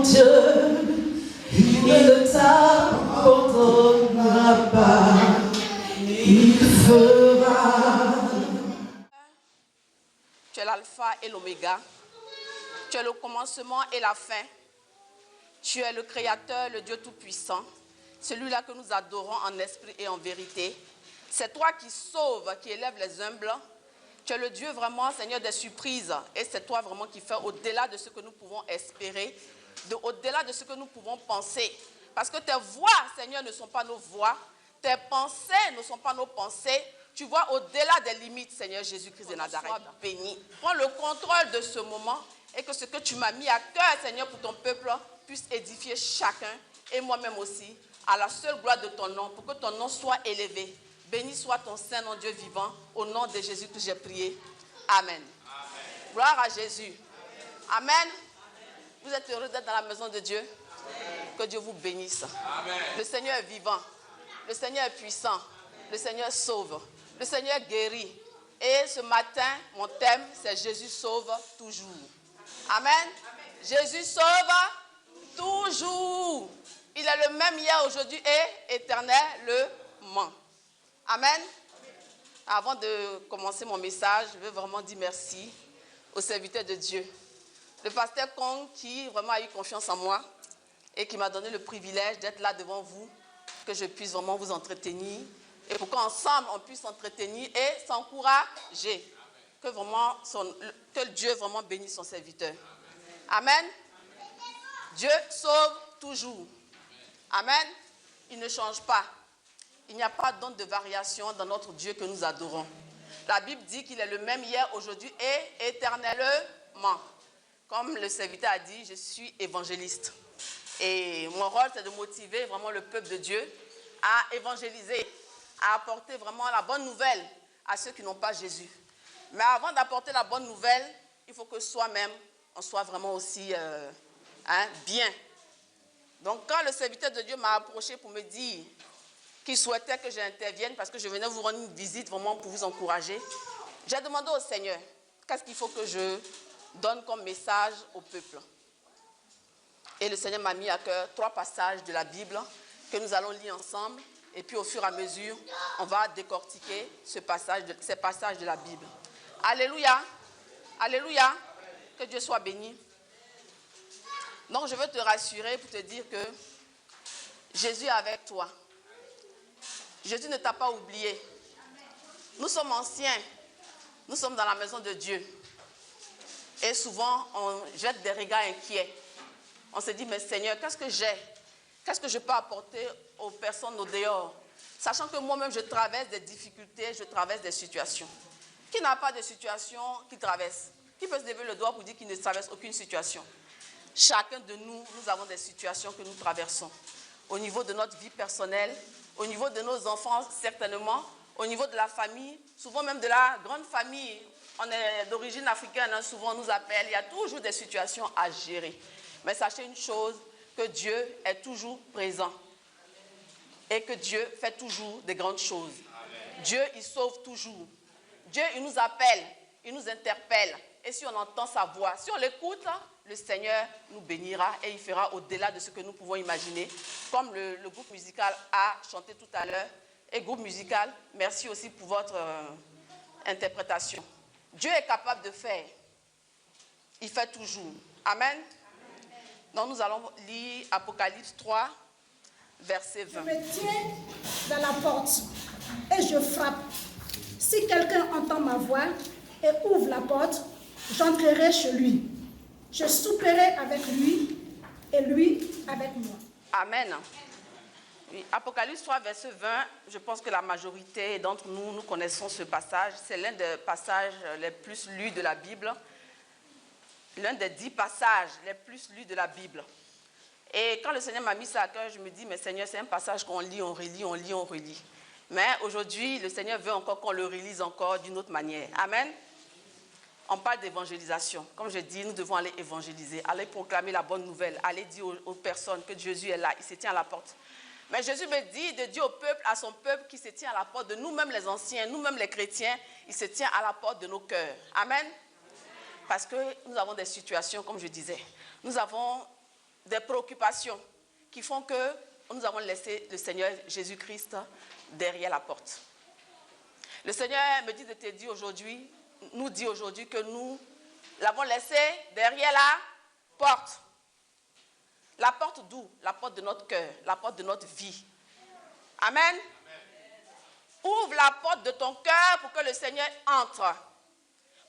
Dieu, il ne t'abandonnera pas, il fera. Tu es l'alpha et l'oméga, tu es le commencement et la fin, tu es le créateur, le Dieu tout-puissant, celui-là que nous adorons en esprit et en vérité. C'est toi qui sauves, qui élèves les humbles. Tu es le Dieu vraiment, Seigneur, des surprises. Et c'est toi vraiment qui fais au-delà de ce que nous pouvons espérer, au-delà de ce que nous pouvons penser. Parce que tes voix, Seigneur, ne sont pas nos voix. Tes pensées ne sont pas nos pensées. Tu vois au-delà des limites, Seigneur Jésus-Christ de Nazareth. Sois béni. Prends le contrôle de ce moment et que ce que tu m'as mis à cœur, Seigneur, pour ton peuple, puisse édifier chacun et moi-même aussi, à la seule gloire de ton nom, pour que ton nom soit élevé. Béni soit ton Saint-Nom, Dieu vivant. Au nom de Jésus que j'ai prié. Amen. Amen. Gloire à Jésus. Amen. Amen. Vous êtes heureux d'être dans la maison de Dieu? Amen. Que Dieu vous bénisse. Amen. Le Seigneur est vivant. Le Seigneur est puissant. Le Seigneur sauve. Le Seigneur guérit. Et ce matin, mon thème, c'est Jésus sauve toujours. Amen. Amen. Jésus sauve toujours. Il est le même hier, aujourd'hui et éternellement. Amen. Avant de commencer mon message, je veux vraiment dire merci aux serviteurs de Dieu. Le pasteur Kong qui vraiment a eu confiance en moi et qui m'a donné le privilège d'être là devant vous, que je puisse vraiment vous entretenir et pour qu'ensemble on puisse s'entretenir et s'encourager. Que Dieu vraiment bénisse son serviteur. Amen. Dieu sauve toujours. Amen. Il ne change pas. Il n'y a pas d'onde de variation dans notre Dieu que nous adorons. La Bible dit qu'il est le même hier, aujourd'hui et éternellement. Comme le serviteur a dit, je suis évangéliste. Et mon rôle, c'est de motiver vraiment le peuple de Dieu à évangéliser, à apporter vraiment la bonne nouvelle à ceux qui n'ont pas Jésus. Mais avant d'apporter la bonne nouvelle, il faut que soi-même, on soit vraiment aussi bien. Donc, quand le serviteur de Dieu m'a approché pour me dire qu'il souhaitait que j'intervienne parce que je venais vous rendre une visite vraiment pour vous encourager, j'ai demandé au Seigneur, qu'est-ce qu'il faut que je donne comme message au peuple? Et le Seigneur m'a mis à cœur 3 passages de la Bible que nous allons lire ensemble. Et puis au fur et à mesure, on va décortiquer ces passages de la Bible. Alléluia. Alléluia. Que Dieu soit béni. Donc je veux te rassurer pour te dire que Jésus est avec toi. Jésus ne t'a pas oublié. Nous sommes anciens. Nous sommes dans la maison de Dieu. Et souvent, on jette des regards inquiets. On se dit, mais Seigneur, qu'est-ce que j'ai? Qu'est-ce que je peux apporter aux personnes au dehors? Sachant que moi-même, je traverse des difficultés, je traverse des situations. Qui n'a pas de situation qu'il traverse? Qui peut se lever le doigt pour dire qu'il ne traverse aucune situation? Chacun de nous, nous avons des situations que nous traversons. Au niveau de notre vie personnelle, au niveau de nos enfants, certainement, au niveau de la famille, souvent même de la grande famille. On est d'origine africaine, hein, souvent on nous appelle. Il y a toujours des situations à gérer. Mais sachez une chose, que Dieu est toujours présent. Et que Dieu fait toujours des grandes choses. Amen. Dieu, il sauve toujours. Dieu, il nous appelle, il nous interpelle. Et si on entend sa voix, si on l'écoute, le Seigneur nous bénira et il fera au-delà de ce que nous pouvons imaginer. Comme le groupe musical a chanté tout à l'heure. Et groupe musical, merci aussi pour votre interprétation. Dieu est capable de faire. Il fait toujours. Amen. Donc nous allons lire Apocalypse 3, verset 20. Je me tiens dans la porte et je frappe. Si quelqu'un entend ma voix et ouvre la porte, j'entrerai chez lui. Je souperai avec lui et lui avec moi. Amen. Oui, Apocalypse 3, verset 20, je pense que la majorité d'entre nous, nous connaissons ce passage. C'est l'un des passages les plus lus de la Bible. L'un des 10 passages les plus lus de la Bible. Et quand le Seigneur m'a mis ça à cœur, je me dis, mais Seigneur, c'est un passage qu'on lit, on relit, on lit, on relit. Mais aujourd'hui, le Seigneur veut encore qu'on le relise encore d'une autre manière. Amen. On parle d'évangélisation. Comme je dis, nous devons aller évangéliser, aller proclamer la bonne nouvelle, aller dire aux personnes que Jésus est là, il se tient à la porte. Mais Jésus me dit de dire au peuple, à son peuple qui se tient à la porte, de nous-mêmes les anciens, nous-mêmes les chrétiens, il se tient à la porte de nos cœurs. Amen. Parce que nous avons des situations, comme je disais. Nous avons des préoccupations qui font que nous avons laissé le Seigneur Jésus-Christ derrière la porte. Le Seigneur me dit de te dire aujourd'hui, nous dit aujourd'hui que nous l'avons laissé derrière la porte. La porte d'où? La porte de notre cœur, la porte de notre vie. Amen. Ouvre la porte de ton cœur pour que le Seigneur entre.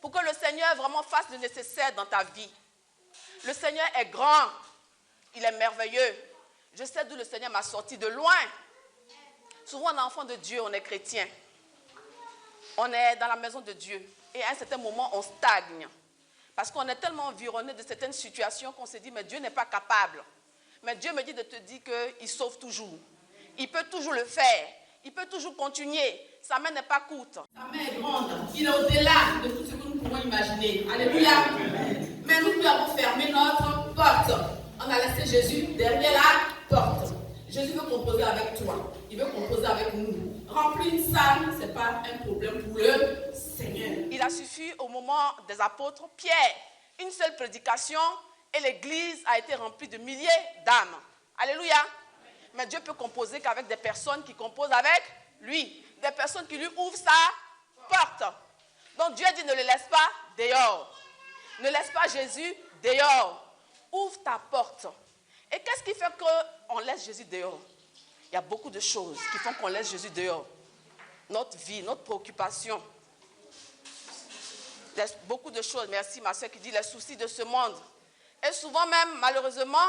Pour que le Seigneur vraiment fasse le nécessaire dans ta vie. Le Seigneur est grand. Il est merveilleux. Je sais d'où le Seigneur m'a sorti, de loin. Souvent, on est enfant de Dieu, on est chrétien. On est dans la maison de Dieu. Et à un certain moment, on stagne. Parce qu'on est tellement environné de certaines situations qu'on se dit, mais Dieu n'est pas capable. Mais Dieu me dit de te dire qu'il sauve toujours. Il peut toujours le faire. Il peut toujours continuer. Sa main n'est pas courte. Sa main est grande. Il est au-delà de tout ce que nous pouvons imaginer. Alléluia. Mais nous lui avons fermé notre porte. On a laissé Jésus derrière la porte. Jésus veut composer avec toi. Il veut composer avec nous. Remplir une salle, ce n'est pas un problème pour le Seigneur. Il a suffi au moment des apôtres Pierre, une seule prédication et l'église a été remplie de milliers d'âmes. Alléluia. Mais Dieu peut composer qu'avec des personnes qui composent avec lui. Des personnes qui lui ouvrent sa porte. Donc Dieu dit ne le laisse pas dehors. Ne laisse pas Jésus dehors. Ouvre ta porte. Et qu'est-ce qui fait qu'on laisse Jésus dehors? Il y a beaucoup de choses qui font qu'on laisse Jésus dehors. Notre vie, notre préoccupation. Il y a beaucoup de choses, merci ma soeur qui dit les soucis de ce monde. Et souvent même, malheureusement,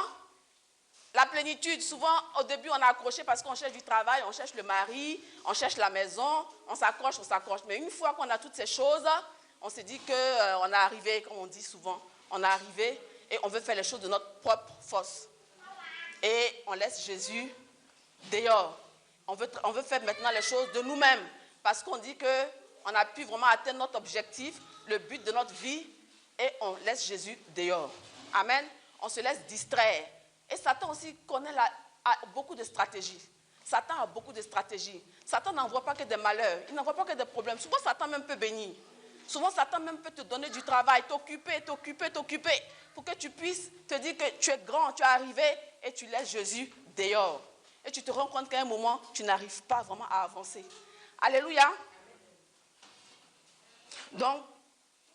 la plénitude, souvent au début on a accroché parce qu'on cherche du travail, on cherche le mari, on cherche la maison, on s'accroche. Mais une fois qu'on a toutes ces choses, on se dit qu'on est arrivé, comme on dit souvent, on est arrivé et on veut faire les choses de notre propre force. Et on laisse Jésus dehors. On veut faire maintenant les choses de nous-mêmes parce qu'on dit qu'on a pu vraiment atteindre notre objectif, le but de notre vie et on laisse Jésus dehors. Amen. On se laisse distraire. Et Satan aussi a beaucoup de stratégies. Satan a beaucoup de stratégies. Satan n'envoie pas que des malheurs. Il n'envoie pas que des problèmes. Souvent, Satan même peut bénir. Souvent, Satan même peut te donner du travail, t'occuper, pour que tu puisses te dire que tu es grand, tu es arrivé et tu laisses Jésus dehors. Et tu te rends compte qu'à un moment, tu n'arrives pas vraiment à avancer. Alléluia. Donc,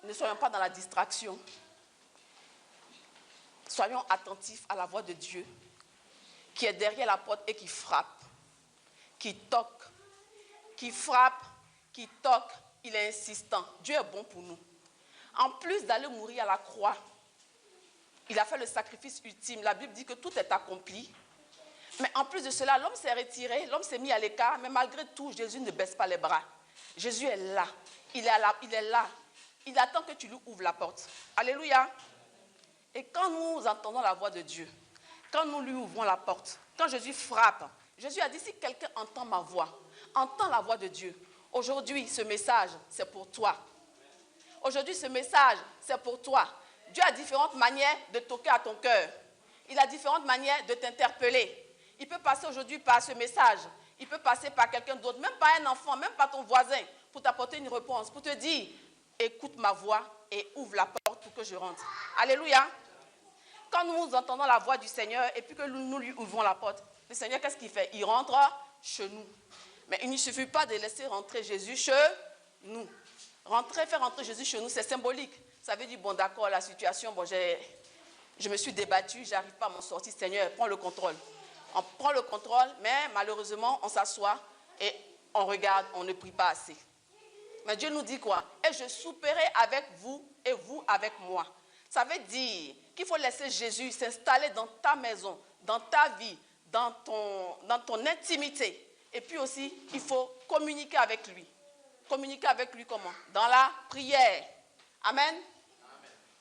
ne soyons pas dans la distraction. Soyons attentifs à la voix de Dieu qui est derrière la porte et qui frappe, qui toque, qui frappe, qui toque. Il est insistant. Dieu est bon pour nous. En plus d'aller mourir à la croix, il a fait le sacrifice ultime. La Bible dit que tout est accompli. Mais en plus de cela, l'homme s'est retiré, l'homme s'est mis à l'écart, mais malgré tout, Jésus ne baisse pas les bras. Jésus est là. Il est là. Il attend que tu lui ouvres la porte. Alléluia. Et quand nous entendons la voix de Dieu, quand nous lui ouvrons la porte, quand Jésus frappe, Jésus a dit, si quelqu'un entend ma voix, entend la voix de Dieu, aujourd'hui, ce message, c'est pour toi. Aujourd'hui, ce message, c'est pour toi. Dieu a différentes manières de toquer à ton cœur. Il a différentes manières de t'interpeller. Il peut passer aujourd'hui par ce message. Il peut passer par quelqu'un d'autre, même pas un enfant, même pas ton voisin, pour t'apporter une réponse, pour te dire, écoute ma voix et ouvre la porte pour que je rentre. Alléluia. Quand nous entendons la voix du Seigneur et puis que nous lui ouvrons la porte, le Seigneur, qu'est-ce qu'il fait? Il rentre chez nous. Mais il ne suffit pas de laisser rentrer Jésus chez nous. Faire rentrer Jésus chez nous, c'est symbolique. Ça veut dire, bon d'accord, la situation, bon, je me suis débattue, je n'arrive pas à m'en sortir. Seigneur, prends le contrôle. On prend le contrôle, mais malheureusement, on s'assoit et on regarde, on ne prie pas assez. Mais Dieu nous dit quoi? Et je souperai avec vous et vous avec moi. Ça veut dire qu'il faut laisser Jésus s'installer dans ta maison, dans ta vie, dans ton intimité. Et puis aussi, il faut communiquer avec lui. Communiquer avec lui comment? Dans la prière. Amen.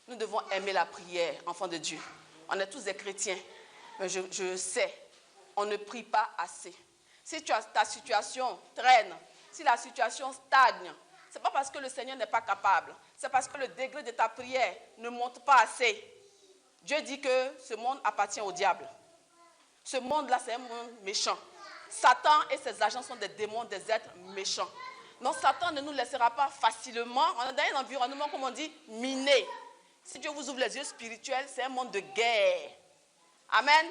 Nous devons aimer la prière, enfants de Dieu. On est tous des chrétiens. Mais je sais, on ne prie pas assez. Si ta situation traîne, si la situation stagne, ce n'est pas parce que le Seigneur n'est pas capable. C'est parce que le degré de ta prière ne monte pas assez. Dieu dit que ce monde appartient au diable. Ce monde-là, c'est un monde méchant. Satan et ses agents sont des démons, des êtres méchants. Donc Satan ne nous laissera pas facilement. On est dans un environnement, comme on dit, miné. Si Dieu vous ouvre les yeux spirituels, c'est un monde de guerre. Amen.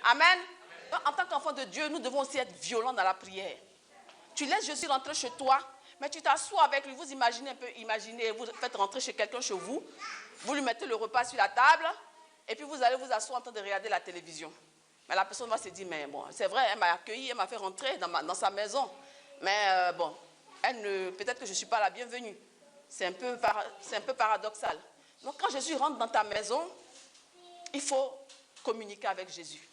Amen. En tant qu'enfant de Dieu, nous devons aussi être violents dans la prière. Tu laisses Jésus rentrer chez toi, mais tu t'assois avec lui. Vous imaginez un peu, vous faites rentrer chez quelqu'un chez vous, vous lui mettez le repas sur la table, et puis vous allez vous asseoir en train de regarder la télévision. Mais la personne va se dire, mais bon, c'est vrai, elle m'a accueilli, elle m'a fait rentrer dans sa maison. Mais bon, peut-être que je ne suis pas la bienvenue. C'est un peu paradoxal. Donc quand Jésus rentre dans ta maison, il faut communiquer avec Jésus.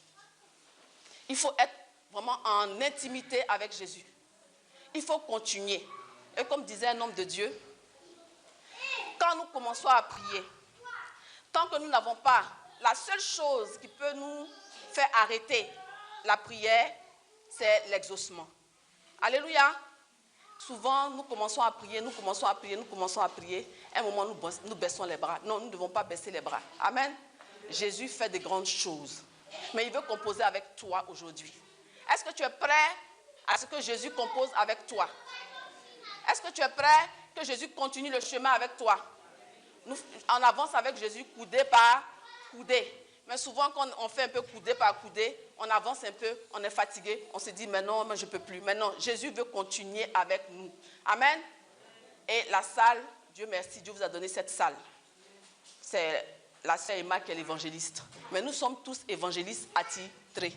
Il faut être vraiment en intimité avec Jésus. Il faut continuer. Et comme disait un homme de Dieu, quand nous commençons à prier, tant que nous n'avons pas, la seule chose qui peut nous faire arrêter la prière, c'est l'exaucement. Alléluia. Souvent, nous commençons à prier. À un moment, nous baissons les bras. Non, nous ne devons pas baisser les bras. Amen. Jésus fait de grandes choses. Mais il veut composer avec toi aujourd'hui. Est-ce que tu es prêt à ce que Jésus compose avec toi? Est-ce que tu es prêt que Jésus continue le chemin avec toi? On avance avec Jésus coudé par coudé. Mais souvent, quand on fait un peu coudé par coudé, on avance un peu, on est fatigué, on se dit, mais non, je ne peux plus. Mais non, Jésus veut continuer avec nous. Amen. Et la salle, Dieu merci, Dieu vous a donné cette salle. C'est la sœur Emma qui est l'évangéliste. Mais nous sommes tous évangélistes attitrés.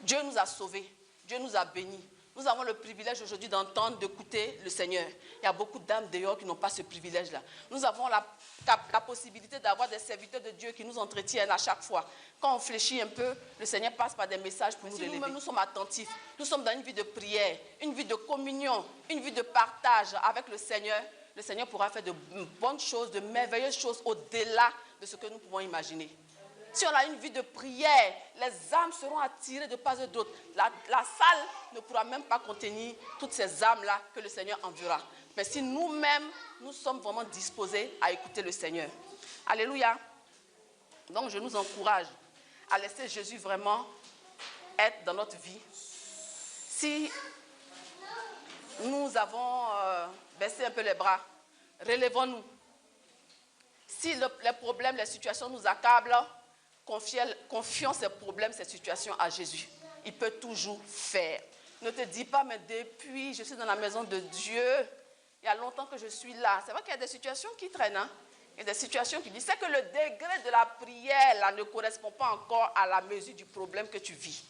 Dieu nous a sauvés, Dieu nous a bénis. Nous avons le privilège aujourd'hui d'entendre, d'écouter le Seigneur. Il y a beaucoup d'âmes dehors qui n'ont pas ce privilège-là. Nous avons la possibilité d'avoir des serviteurs de Dieu qui nous entretiennent à chaque fois. Quand on fléchit un peu, le Seigneur passe par des messages pour nous relever. Nous-mêmes, nous sommes attentifs. Nous sommes dans une vie de prière, une vie de communion, une vie de partage avec le Seigneur. Le Seigneur pourra faire de bonnes choses, de merveilleuses choses au-delà de ce que nous pouvons imaginer. Si on a une vie de prière, les âmes seront attirées de part et d'autre. La salle ne pourra même pas contenir toutes ces âmes-là que le Seigneur enverra. Mais si nous-mêmes, nous sommes vraiment disposés à écouter le Seigneur. Alléluia. Donc je nous encourage à laisser Jésus vraiment être dans notre vie. Si nous avons baissé un peu les bras, relevons-nous. Si les problèmes, les situations nous accablent, confions ces problèmes, ces situations à Jésus. Il peut toujours faire. Ne te dis pas, mais depuis, je suis dans la maison de Dieu. Il y a longtemps que je suis là. C'est vrai qu'il y a des situations qui traînent. Hein? Il y a des situations qui disent, c'est que le degré de la prière là, ne correspond pas encore à la mesure du problème que tu vis.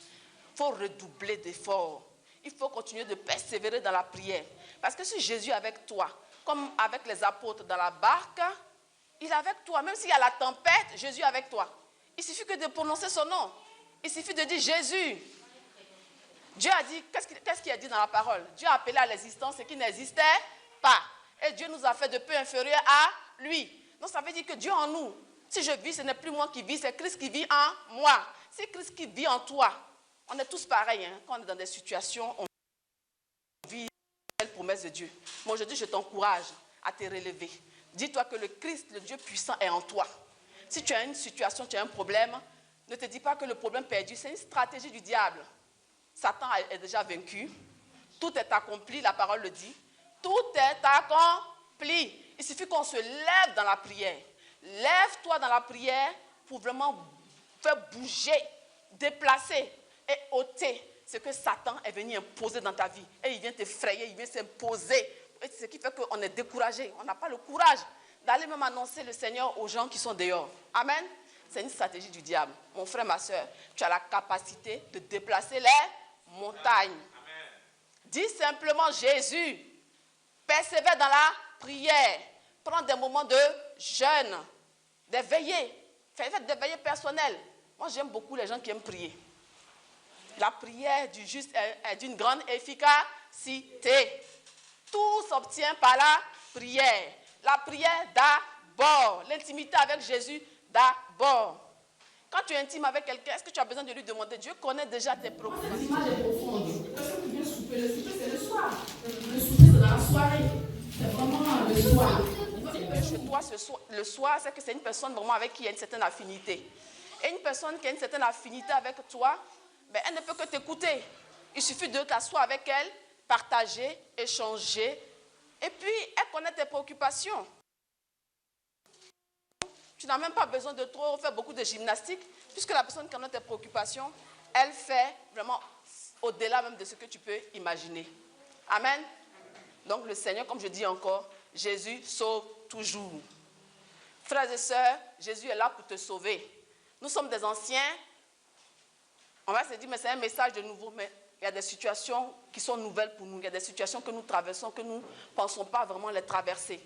Il faut redoubler d'efforts. Il faut continuer de persévérer dans la prière. Parce que si Jésus est avec toi, comme avec les apôtres dans la barque, il est avec toi. Même s'il y a la tempête, Jésus est avec toi. Il suffit que de prononcer son nom. Il suffit de dire Jésus. Dieu a dit, qu'est-ce qu'il a dit dans la parole? Dieu a appelé à l'existence ce qui n'existait pas. Et Dieu nous a fait de peu inférieurs à lui. Donc ça veut dire que Dieu en nous. Si je vis, ce n'est plus moi qui vis, c'est Christ qui vit en moi. C'est Christ qui vit en toi. On est tous pareils. Hein? Quand on est dans des situations, on vit les promesses de Dieu. Mais aujourd'hui, je t'encourage à te relever. Dis-toi que le Christ, le Dieu puissant, est en toi. Si tu as une situation, tu as un problème, ne te dis pas que le problème perdu, c'est une stratégie du diable. Satan est déjà vaincu. Tout est accompli, la parole le dit. Tout est accompli. Il suffit qu'on se lève dans la prière. Lève-toi dans la prière pour vraiment faire bouger, déplacer et ôter ce que Satan est venu imposer dans ta vie. Et il vient t'effrayer, il vient s'imposer. Et c'est ce qui fait qu'on est découragé. On n'a pas le courage d'aller même annoncer le Seigneur aux gens qui sont dehors. Amen. C'est une stratégie du diable. Mon frère, ma soeur, tu as la capacité de déplacer les montagnes. Amen. Dis simplement Jésus. Persévère dans la prière. Prends des moments de jeûne, des veillées. Faites des veillées personnelles. Moi, j'aime beaucoup les gens qui aiment prier. La prière du juste est d'une grande efficacité. Tout s'obtient par la prière. La prière d'abord. L'intimité avec Jésus d'abord. Quand tu es intime avec quelqu'un, est-ce que tu as besoin de lui demander? Dieu connaît déjà tes problèmes. Cette image est profonde. Personne qui vient souper. Le souper, c'est le soir. Le souper, c'est dans la soirée. C'est vraiment le soir. Chez toi, le soir, c'est que c'est une personne vraiment avec qui il y a une certaine affinité. Et une personne qui a une certaine affinité avec toi, ben, elle ne peut que t'écouter. Il suffit de t'asseoir avec elle, partager, échanger. Et puis, elle connaît tes préoccupations. Tu n'as même pas besoin de trop faire beaucoup de gymnastique, puisque la personne qui a tes préoccupations, elle fait vraiment au-delà même de ce que tu peux imaginer. Amen. Donc le Seigneur, comme je dis encore, Jésus sauve toujours. Frères et sœurs, Jésus est là pour te sauver. Nous sommes des anciens. On va se dire, mais c'est un message de nouveau, mais il y a des situations qui sont nouvelles pour nous. Il y a des situations que nous traversons, que nous ne pensons pas vraiment les traverser.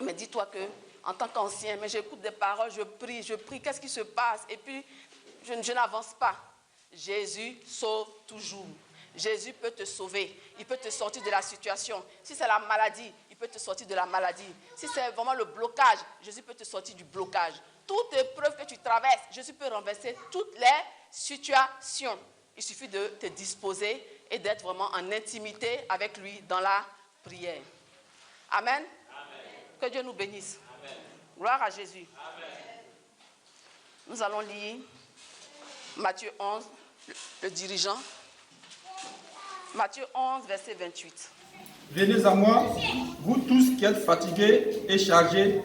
Mais dis-toi que, en tant qu'ancien, mais j'écoute des paroles, je prie, qu'est-ce qui se passe? Et puis, je n'avance pas. Jésus sauve toujours. Jésus peut te sauver. Il peut te sortir de la situation. Si c'est la maladie, il peut te sortir de la maladie. Si c'est vraiment le blocage, Jésus peut te sortir du blocage. Toute épreuve que tu traverses, Jésus peut renverser toutes les situations. Il suffit de te disposer et d'être vraiment en intimité avec lui dans la prière. Amen. Amen. Que Dieu nous bénisse. Amen. Gloire à Jésus. Amen. Nous allons lire Matthieu 11, le dirigeant. Matthieu 11, verset 28. Venez à moi, vous tous qui êtes fatigués et chargés,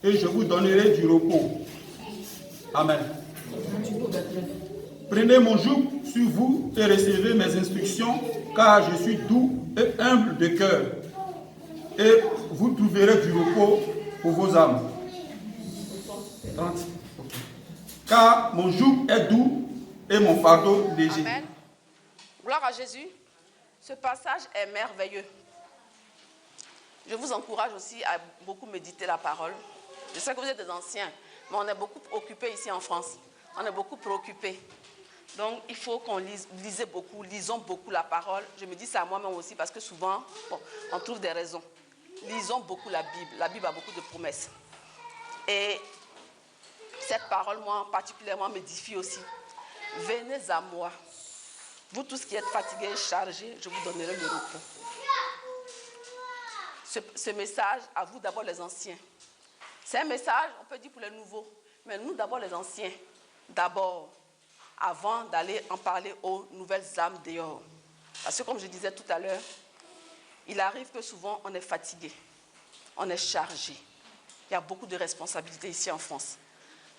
et je vous donnerai du repos. Amen. Prenez mon joug sur vous et recevez mes instructions, car je suis doux et humble de cœur, et vous trouverez du repos pour vos âmes. 30. Car mon joug est doux et mon fardeau léger. Amen. Gloire à Jésus. Ce passage est merveilleux. Je vous encourage aussi à beaucoup méditer la parole. Je sais que vous êtes des anciens, mais on est beaucoup occupés ici en France. On est beaucoup préoccupés. Donc, il faut qu'on lisons beaucoup la parole. Je me dis ça à moi-même aussi parce que souvent, on trouve des raisons. Lisons beaucoup la Bible. La Bible a beaucoup de promesses. Et cette parole, moi, particulièrement, m'édifie aussi. Venez à moi. Vous tous qui êtes fatigués et chargés, je vous donnerai le repos. Ce message, à vous d'abord les anciens. C'est un message, on peut dire pour les nouveaux, mais nous d'abord les anciens, d'abord, avant d'aller en parler aux nouvelles âmes dehors. Parce que comme je disais tout à l'heure, il arrive que souvent on est fatigué, on est chargé. Il y a beaucoup de responsabilités ici en France.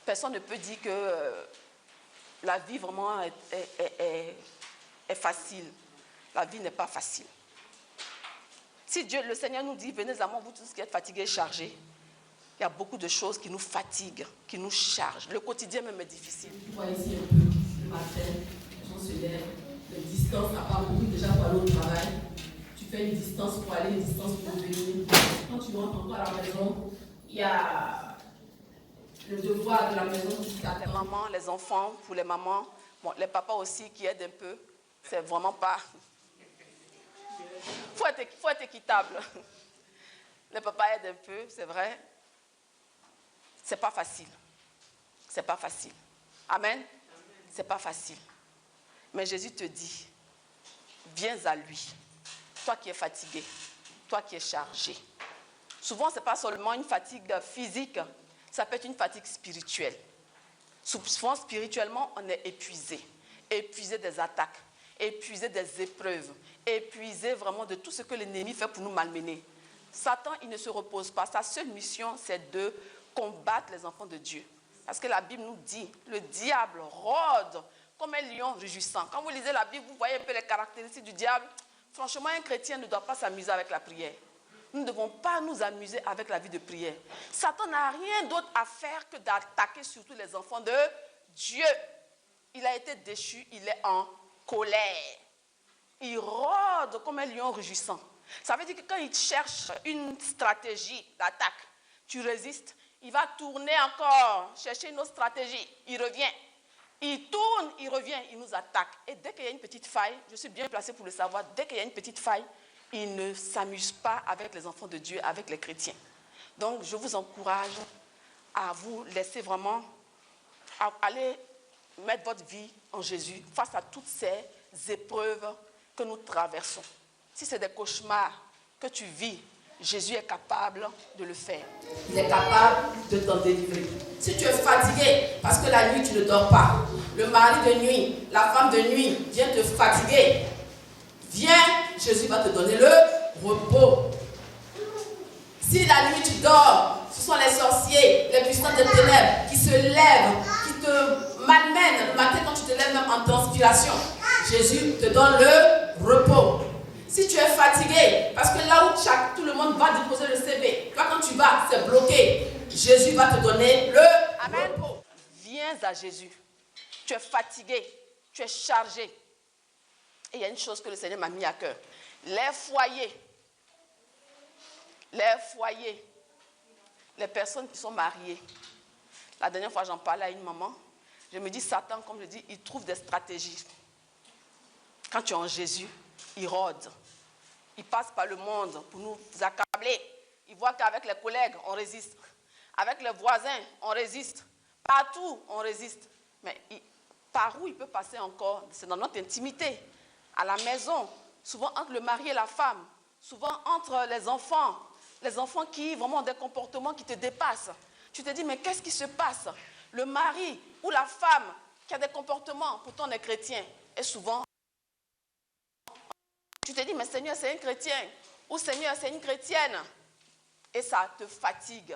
Personne ne peut dire que la vie vraiment est facile. La vie n'est pas facile. Si Dieu, le Seigneur nous dit, venez à moi, vous tous qui êtes fatigués et chargés, il y a beaucoup de choses qui nous fatiguent, qui nous chargent. Le quotidien même est difficile. Tu vois ici un peu, le matin, les gens se lèvent, les distances, à part beaucoup déjà pour aller au travail, tu fais une distance pour aller, une distance pour venir. Quand tu rentres encore à la maison, il y a le devoir de la maison qui t'attend. Les mamans, les enfants, pour les mamans, bon, les papas aussi qui aident un peu, c'est vraiment pas... Faut être équitable. Les papas aident un peu, c'est vrai. C'est pas facile. C'est pas facile. Amen. C'est pas facile. Mais Jésus te dit, viens à lui. Toi qui es fatigué, toi qui es chargé. Souvent, ce n'est pas seulement une fatigue physique, ça peut être une fatigue spirituelle. Souvent, spirituellement, on est épuisé. Épuisé des attaques, épuisé des épreuves, épuisé vraiment de tout ce que l'ennemi fait pour nous malmener. Satan, il ne se repose pas. Sa seule mission, c'est de combattre les enfants de Dieu. Parce que la Bible nous dit, le diable rôde comme un lion rugissant. Quand vous lisez la Bible, vous voyez un peu les caractéristiques du diable. Franchement, un chrétien ne doit pas s'amuser avec la prière. Nous ne devons pas nous amuser avec la vie de prière. Satan n'a rien d'autre à faire que d'attaquer surtout les enfants de Dieu. Il a été déchu, il est en colère. Il rôde comme un lion rugissant. Ça veut dire que quand il cherche une stratégie d'attaque, tu résistes, il va tourner encore, chercher une autre stratégie, il revient. Il tourne, il revient, il nous attaque. Et dès qu'il y a une petite faille, je suis bien placé pour le savoir, dès qu'il y a une petite faille, il ne s'amuse pas avec les enfants de Dieu, avec les chrétiens. Donc, je vous encourage à vous laisser vraiment, à aller mettre votre vie en Jésus face à toutes ces épreuves que nous traversons. Si c'est des cauchemars que tu vis, Jésus est capable de le faire. Il est capable de t'en délivrer. Si tu es fatigué, parce que la nuit tu ne dors pas, le mari de nuit, la femme de nuit vient te fatiguer, viens, Jésus va te donner le repos. Si la nuit tu dors, Ce sont les sorciers, les puissants des ténèbres qui se lèvent, qui te malmènent le matin quand tu te lèves même en transpiration. Jésus te donne le repos. Si tu es fatigué, parce que là où tout le monde va déposer le CV, toi quand tu vas, c'est bloqué. Jésus va te donner le repos. Viens à Jésus. Tu es fatigué, tu es chargé. Et il y a une chose que le Seigneur m'a mis à cœur. Les foyers, les personnes qui sont mariées. La dernière fois, j'en parlais à une maman. Je me dis, Satan, comme je dis, il trouve des stratégies. Quand tu es en Jésus, il rôde. Il passe par le monde pour nous accabler. Il voit qu'avec les collègues, on résiste. Avec les voisins, on résiste. Partout, on résiste. Mais par où il peut passer encore? C'est dans notre intimité. À la maison, souvent entre le mari et la femme. Souvent entre les enfants qui vraiment ont des comportements qui te dépassent. Tu te dis, mais qu'est-ce qui se passe? Le mari ou la femme qui a des comportements, pourtant on est chrétien, et souvent, tu te dis, mais Seigneur, c'est un chrétien, ou Seigneur, c'est une chrétienne, et ça te fatigue.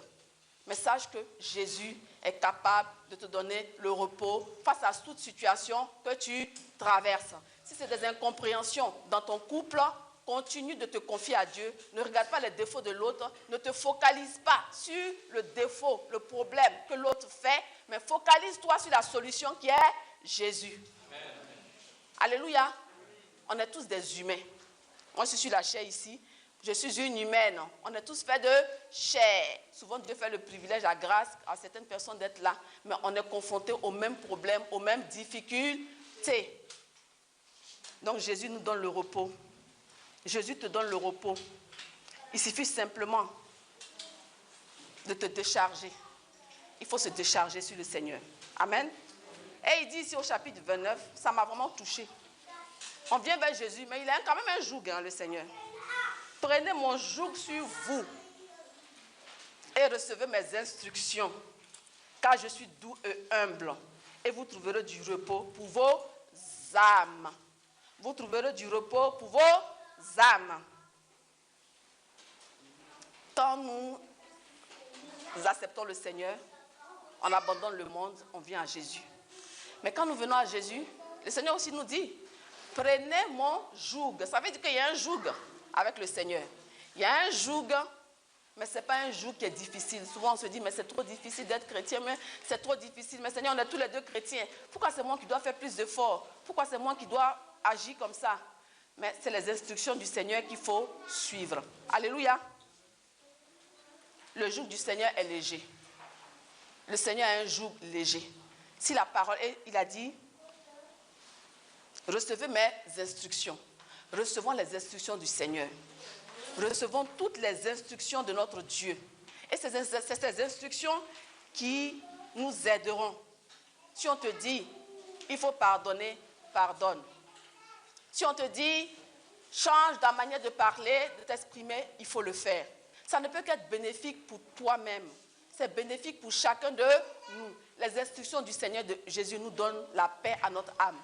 Mais sache que Jésus est capable de te donner le repos face à toute situation que tu traverses. Si c'est des incompréhensions dans ton couple, continue de te confier à Dieu. Ne regarde pas les défauts de l'autre. Ne te focalise pas sur le défaut, le problème que l'autre fait, mais focalise-toi sur la solution qui est Jésus. Amen. Alléluia. On est tous des humains. Moi, je suis la chair ici. Je suis une humaine. On est tous faits de chair. Souvent, Dieu fait le privilège, la grâce à certaines personnes d'être là. Mais on est confrontés aux mêmes problèmes, aux mêmes difficultés. Donc, Jésus nous donne le repos. Jésus te donne le repos. Il suffit simplement de te décharger. Il faut se décharger sur le Seigneur. Amen. Et il dit ici au chapitre 29, ça m'a vraiment touché. On vient vers Jésus, mais il a quand même un joug, le Seigneur. Prenez mon joug sur vous et recevez mes instructions, car je suis doux et humble, et vous trouverez du repos pour vos âmes. Vous trouverez du repos pour vos âmes. Quand nous acceptons le Seigneur, on abandonne le monde, on vient à Jésus. Mais quand nous venons à Jésus, le Seigneur aussi nous dit, prenez mon joug. Ça veut dire qu'il y a un joug avec le Seigneur. Il y a un joug, mais ce n'est pas un joug qui est difficile. Souvent on se dit, mais c'est trop difficile d'être chrétien, mais c'est trop difficile. Mais Seigneur, on est tous les deux chrétiens. Pourquoi c'est moi qui dois faire plus d'efforts? Pourquoi c'est moi qui dois agir comme ça? Mais c'est les instructions du Seigneur qu'il faut suivre. Alléluia. Le joug du Seigneur est léger. Le Seigneur a un joug léger. Si la parole, il a dit, recevez mes instructions. Recevons les instructions du Seigneur. Recevons toutes les instructions de notre Dieu. Et c'est ces instructions qui nous aideront. Si on te dit, il faut pardonner, pardonne. Si on te dit, change ta manière de parler, de t'exprimer, il faut le faire. Ça ne peut qu'être bénéfique pour toi-même. C'est bénéfique pour chacun de nous. Les instructions du Seigneur de Jésus nous donnent la paix à notre âme.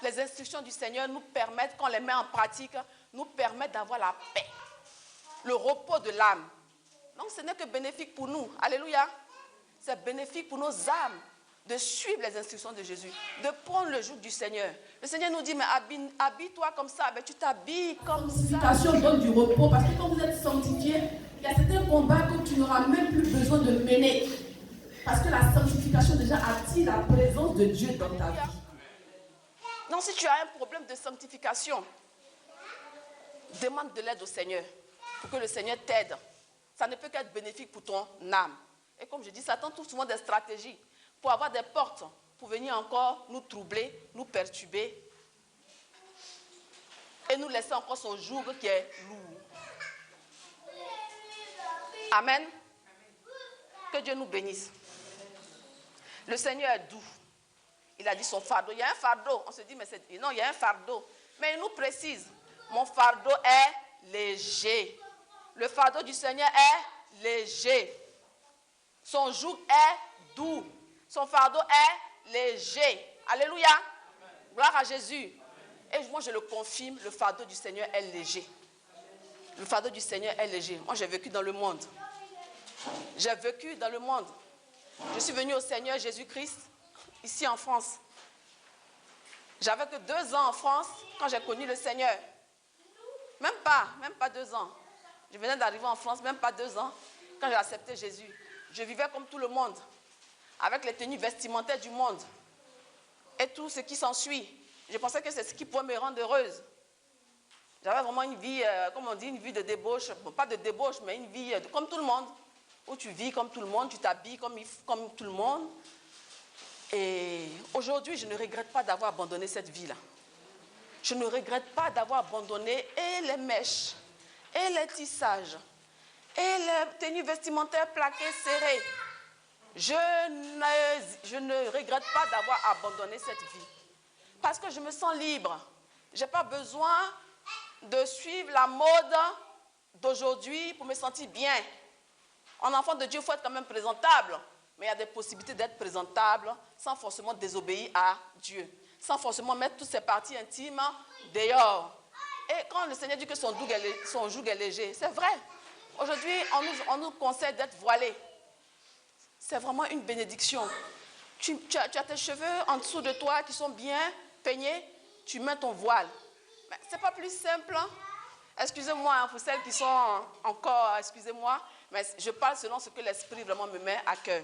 Les instructions du Seigneur nous permettent, quand on les met en pratique, nous permettent d'avoir la paix, le repos de l'âme. Donc ce n'est que bénéfique pour nous. Alléluia. C'est bénéfique pour nos âmes de suivre les instructions de Jésus, de prendre le joug du Seigneur. Le Seigneur nous dit, mais habille-toi comme ça, mais tu t'habilles comme ça. La sanctification donne du repos, parce que quand vous êtes sanctifié, il y a certains combats que tu n'auras même plus besoin de mener. Parce que la sanctification déjà attire la présence de Dieu dans ta vie. Donc si tu as un problème de sanctification, demande de l'aide au Seigneur pour que le Seigneur t'aide. Ça ne peut qu'être bénéfique pour ton âme. Et comme je dis, Satan trouve souvent des stratégies pour avoir des portes, pour venir encore nous troubler, nous perturber et nous laisser encore son joug qui est lourd. Amen. Que Dieu nous bénisse. Le Seigneur est doux. Il a dit son fardeau. Il y a un fardeau. On se dit, mais non, il y a un fardeau. Mais il nous précise, mon fardeau est léger. Le fardeau du Seigneur est léger. Son joug est doux. Son fardeau est léger. Alléluia. Gloire à Jésus. Et moi, je le confirme, le fardeau du Seigneur est léger. Le fardeau du Seigneur est léger. Moi, j'ai vécu dans le monde. J'ai vécu dans le monde. Je suis venue au Seigneur Jésus-Christ, ici en France. J'avais que 2 ans en France quand j'ai connu le Seigneur. Même pas 2 ans. Je venais d'arriver en France, même pas 2 ans, quand j'ai accepté Jésus. Je vivais comme tout le monde, avec les tenues vestimentaires du monde et tout ce qui s'ensuit. Je pensais que c'est ce qui pourrait me rendre heureuse. J'avais vraiment une vie, comme on dit, une vie de débauche. Bon, pas de débauche, mais une vie comme tout le monde. Où tu vis comme tout le monde, tu t'habilles comme tout le monde. Et aujourd'hui, je ne regrette pas d'avoir abandonné cette vie-là. Je ne regrette pas d'avoir abandonné et les mèches, et les tissages, et les tenues vestimentaires plaquées, serrées. Je ne regrette pas d'avoir abandonné cette vie. Parce que je me sens libre. Je n'ai pas besoin de suivre la mode d'aujourd'hui pour me sentir bien. En enfant de Dieu, il faut être quand même présentable. Mais il y a des possibilités d'être présentable sans forcément désobéir à Dieu. Sans forcément mettre toutes ses parties intimes dehors. Et quand le Seigneur dit que son joug est léger, c'est vrai. Aujourd'hui, on nous conseille d'être voilés. C'est vraiment une bénédiction. Tu as tes cheveux en dessous de toi qui sont bien peignés, tu mets ton voile. Mais ce n'est pas plus simple. Excusez-moi pour celles qui sont encore, excusez-moi, mais je parle selon ce que l'Esprit vraiment me met à cœur.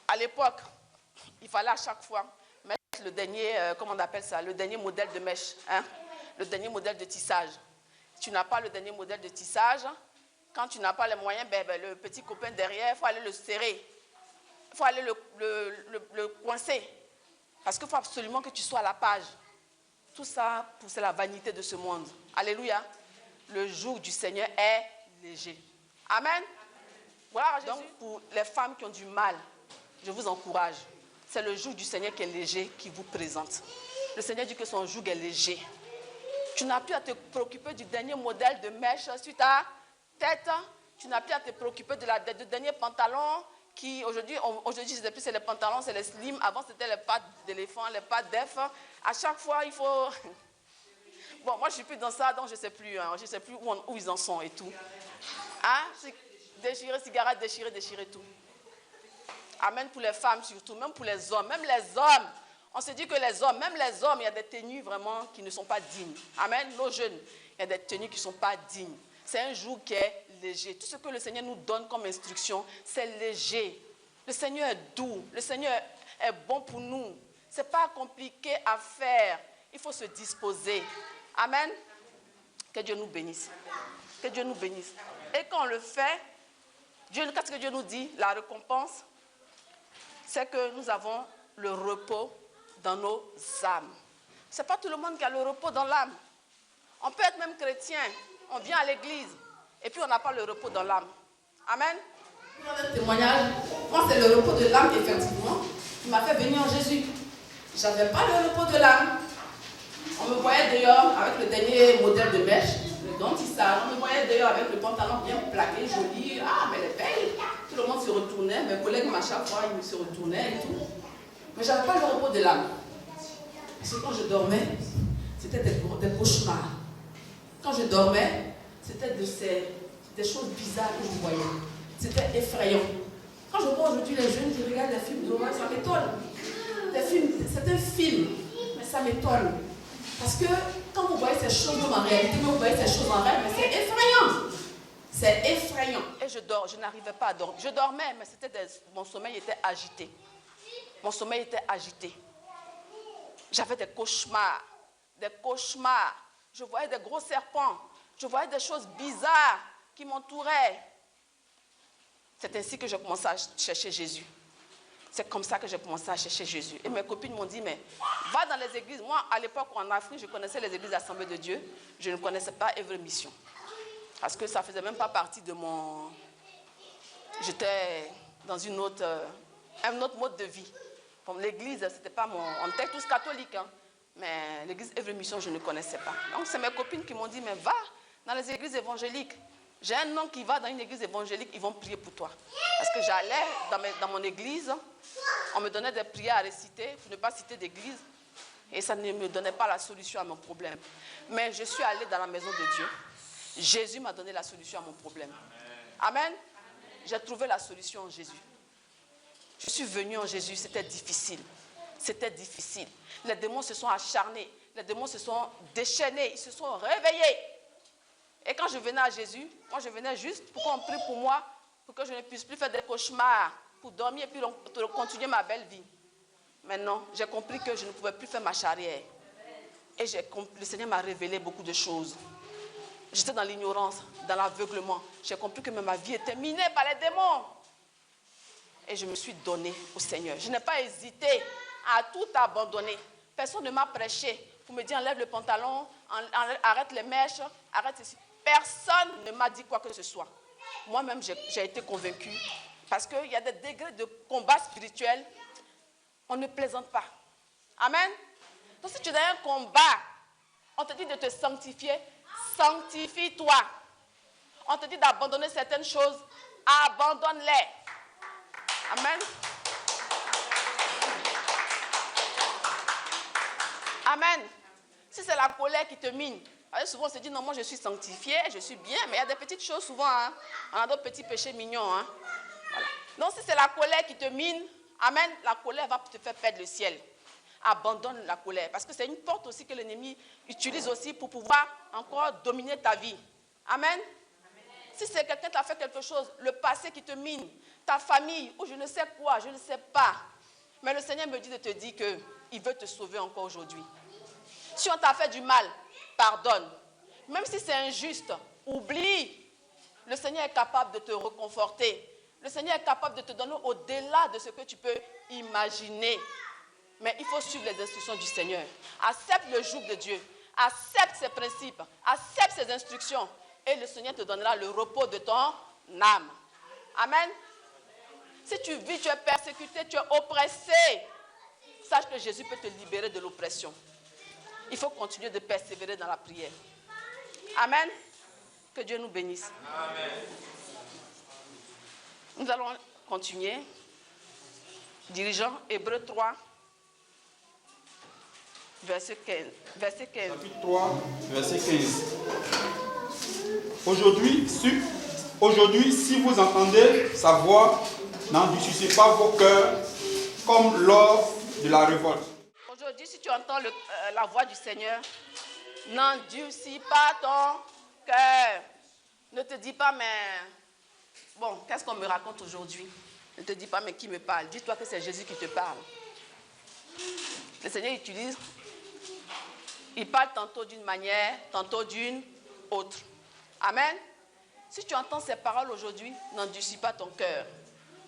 À l'époque, il fallait à chaque fois mettre le dernier, comment on appelle ça, le dernier modèle de mèche, hein, le dernier modèle de tissage. Si tu n'as pas le dernier modèle de tissage, quand tu n'as pas les moyens, le petit copain derrière, il faut aller le serrer. Il faut aller le coincer. Parce qu'il faut absolument que tu sois à la page. Tout ça, c'est la vanité de ce monde. Alléluia. Le joug du Seigneur est léger. Amen. Voilà, donc pour les femmes qui ont du mal, je vous encourage. C'est le joug du Seigneur qui est léger qui vous présente. Le Seigneur dit que son joug est léger. Tu n'as plus à te préoccuper du dernier modèle de mèche sur ta tête. Tu n'as plus à te préoccuper du dernier pantalon qui, aujourd'hui, je ne sais plus, c'est les pantalons, c'est les slim. Avant, c'était les pattes d'éléphant, les pattes d'œuf. À chaque fois, il faut... Bon, moi, je ne suis plus dans ça, donc je ne sais plus. Hein, je ne sais plus où ils en sont et tout. Hein? Déchirer, cigarette, déchirer tout. Amen pour les femmes surtout, même pour les hommes. Même les hommes, on se dit que même les hommes, il y a des tenues vraiment qui ne sont pas dignes. Amen, nos jeunes, il y a des tenues qui ne sont pas dignes. C'est un jour qui est léger. Tout ce que le Seigneur nous donne comme instruction, c'est léger. Le Seigneur est doux, le Seigneur est bon pour nous. Ce n'est pas compliqué à faire, il faut se disposer. Amen. Que Dieu nous bénisse. Que Dieu nous bénisse. Et quand on le fait, qu'est-ce que Dieu nous dit? La récompense, c'est que nous avons le repos dans nos âmes. Ce n'est pas tout le monde qui a le repos dans l'âme. On peut être même chrétien, on vient à l'église, et puis on n'a pas le repos dans l'âme. Amen. Pour un témoignage, moi c'est le repos de l'âme, effectivement, qui m'a fait venir en Jésus. Je n'avais pas le repos de l'âme. On me voyait dehors avec le dernier modèle de mèche, le dentissage. On me voyait dehors avec le pantalon bien plaqué, joli. Ah, mais elle est belle. Tout le monde se retournait. Mes collègues, à chaque fois, ils se retournaient et tout. Mais je n'avais pas le repos de l'âme. Parce que quand je dormais, c'était des cauchemars. Quand je dormais, c'était des choses bizarres que je voyais. C'était effrayant. Quand je vois aujourd'hui les jeunes qui regardent les films d'horreur, ça m'étonne. C'est un film, mais ça m'étonne. Parce que quand vous voyez ces choses en réalité, vous voyez ces choses en rêve, mais c'est effrayant. C'est effrayant. Et je n'arrivais pas à dormir. Je dormais, mais mon sommeil était agité. Mon sommeil était agité. J'avais des cauchemars. Des cauchemars. Je voyais des gros serpents. Je voyais des choses bizarres qui m'entouraient. C'est ainsi que j'ai commencé à chercher Jésus. C'est comme ça que j'ai commencé à chercher Jésus. Et mes copines m'ont dit, mais va dans les églises. Moi, à l'époque, en Afrique, je connaissais les églises Assemblée de Dieu. Je ne connaissais pas Œuvre Mission. Parce que ça ne faisait même pas partie de mon... J'étais dans un autre mode de vie. Comme l'église, c'était pas mon... On était tous catholiques, hein. Mais l'église Œuvre Mission, je ne connaissais pas. Donc, c'est mes copines qui m'ont dit, mais va dans les églises évangéliques. J'ai un nom qui va dans une église évangélique, ils vont prier pour toi. Parce que j'allais dans mon église, on me donnait des prières à réciter, pour ne pas citer d'église, et ça ne me donnait pas la solution à mon problème. Mais je suis allée dans la maison de Dieu. Jésus m'a donné la solution à mon problème. Amen. J'ai trouvé la solution en Jésus. Je suis venue en Jésus, c'était difficile. C'était difficile. Les démons se sont acharnés. Les démons se sont déchaînés. Ils se sont réveillés. Et quand je venais à Jésus, moi je venais juste pour qu'on prie pour moi, pour que je ne puisse plus faire des cauchemars, pour dormir et puis continuer ma belle vie. Maintenant, j'ai compris que je ne pouvais plus faire marche arrière. Et le Seigneur m'a révélé beaucoup de choses. J'étais dans l'ignorance, dans l'aveuglement. J'ai compris que ma vie était minée par les démons. Et je me suis donnée au Seigneur. Je n'ai pas hésité à tout abandonner. Personne ne m'a prêché pour me dire enlève le pantalon, arrête les mèches, arrête ceci. Personne ne m'a dit quoi que ce soit. Moi-même, j'ai été convaincue. Parce qu'il y a des degrés de combat spirituel. On ne plaisante pas. Amen. Donc si tu es dans un combat, on te dit de te sanctifier, sanctifie-toi. On te dit d'abandonner certaines choses, abandonne-les. Amen. Amen. Si c'est la colère qui te mine, souvent on se dit non, moi je suis sanctifié, je suis bien, mais il y a des petites choses souvent, hein. On a d'autres petits péchés mignons. Hein. Voilà. Donc si c'est la colère qui te mine, amen, la colère va te faire perdre le ciel. Abandonne la colère, parce que c'est une porte aussi que l'ennemi utilise aussi pour pouvoir encore dominer ta vie. Amen. Si c'est quelqu'un qui t'a fait quelque chose, le passé qui te mine, ta famille, ou je ne sais quoi, je ne sais pas. Mais le Seigneur me dit de te dire qu'il veut te sauver encore aujourd'hui. Si on t'a fait du mal, pardonne. Même si c'est injuste, oublie. Le Seigneur est capable de te reconforter. Le Seigneur est capable de te donner au-delà de ce que tu peux imaginer. Mais il faut suivre les instructions du Seigneur. Accepte le joug de Dieu. Accepte ses principes. Accepte ses instructions. Et le Seigneur te donnera le repos de ton âme. Amen. Si tu vis, tu es persécuté, tu es oppressé, sache que Jésus peut te libérer de l'oppression. Il faut continuer de persévérer dans la prière. Amen. Que Dieu nous bénisse. Amen. Nous allons continuer. Dirigeant, Hébreux 3, verset 15. Chapitre 3, verset 15. Aujourd'hui, si vous entendez sa voix, n'endurcissez pas vos cœurs comme lors de la révolte. Aujourd'hui, si tu entends la voix du Seigneur, n'endurcis pas ton cœur. Ne te dis pas, mais bon, qu'est-ce qu'on me raconte aujourd'hui? Ne te dis pas, mais qui me parle? Dis-toi que c'est Jésus qui te parle. Le Seigneur il parle tantôt d'une manière, tantôt d'une autre. Amen. Si tu entends ces paroles aujourd'hui, n'endurcis pas ton cœur.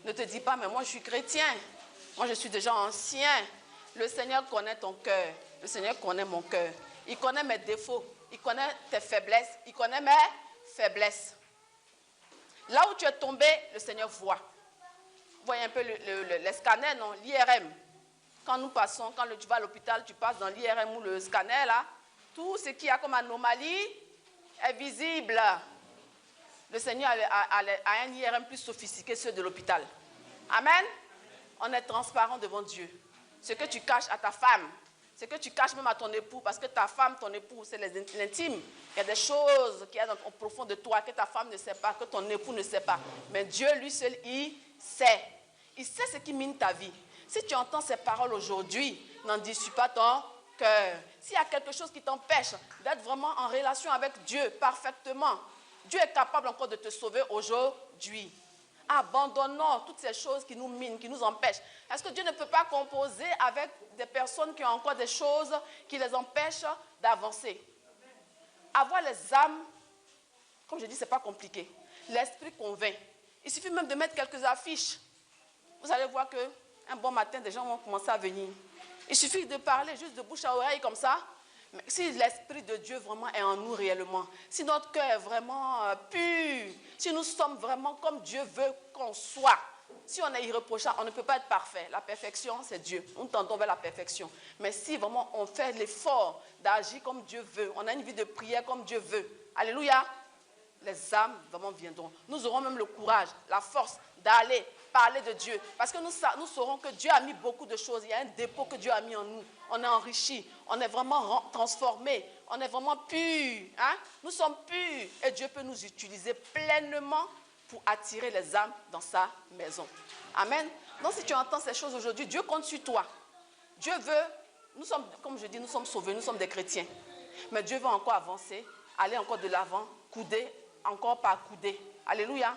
Ne te dis pas, mais moi je suis chrétien. Moi je suis déjà ancien. Le Seigneur connaît ton cœur. Le Seigneur connaît mon cœur. Il connaît mes défauts. Il connaît tes faiblesses. Il connaît mes faiblesses. Là où tu es tombé, le Seigneur voit. Vous voyez un peu les scanners, non? L'IRM. Quand nous passons, quand tu vas à l'hôpital, tu passes dans l'IRM ou le scanner, là, tout ce qu'il y a comme anomalie est visible. Le Seigneur a un IRM plus sophistiqué que ceux de l'hôpital. Amen. On est transparent devant Dieu. Ce que tu caches à ta femme, ce que tu caches même à ton époux, parce que ta femme, ton époux, c'est l'intime. Il y a des choses qui sont au profond de toi que ta femme ne sait pas, que ton époux ne sait pas. Mais Dieu, lui seul, il sait. Il sait ce qui mine ta vie. Si tu entends ces paroles aujourd'hui, n'endurcis pas ton cœur. S'il y a quelque chose qui t'empêche d'être vraiment en relation avec Dieu parfaitement, Dieu est capable encore de te sauver aujourd'hui. Abandonnons toutes ces choses qui nous minent, qui nous empêchent. Est-ce que Dieu ne peut pas composer avec des personnes qui ont encore des choses qui les empêchent d'avancer? Avoir les âmes, comme je dis, ce n'est pas compliqué. L'esprit convainc. Il suffit même de mettre quelques affiches. Vous allez voir qu'un bon matin, des gens vont commencer à venir. Il suffit de parler juste de bouche à oreille comme ça. Mais si l'Esprit de Dieu vraiment est en nous réellement, si notre cœur est vraiment pur, si nous sommes vraiment comme Dieu veut qu'on soit, si on est irréprochable, on ne peut pas être parfait. La perfection, c'est Dieu. Nous tendons vers la perfection. Mais si vraiment on fait l'effort d'agir comme Dieu veut, on a une vie de prière comme Dieu veut, alléluia, les âmes vraiment viendront. Nous aurons même le courage, la force d'aller parler de Dieu. Parce que nous saurons que Dieu a mis beaucoup de choses. Il y a un dépôt que Dieu a mis en nous. On est enrichi. On est vraiment transformé. On est vraiment pur. Hein? Nous sommes purs. Et Dieu peut nous utiliser pleinement pour attirer les âmes dans sa maison. Amen. Donc si tu entends ces choses aujourd'hui, Dieu compte sur toi. Dieu veut, nous sommes, comme je dis, nous sommes sauvés, nous sommes des chrétiens. Mais Dieu veut encore avancer, aller encore de l'avant, couder, encore par couder. Alléluia.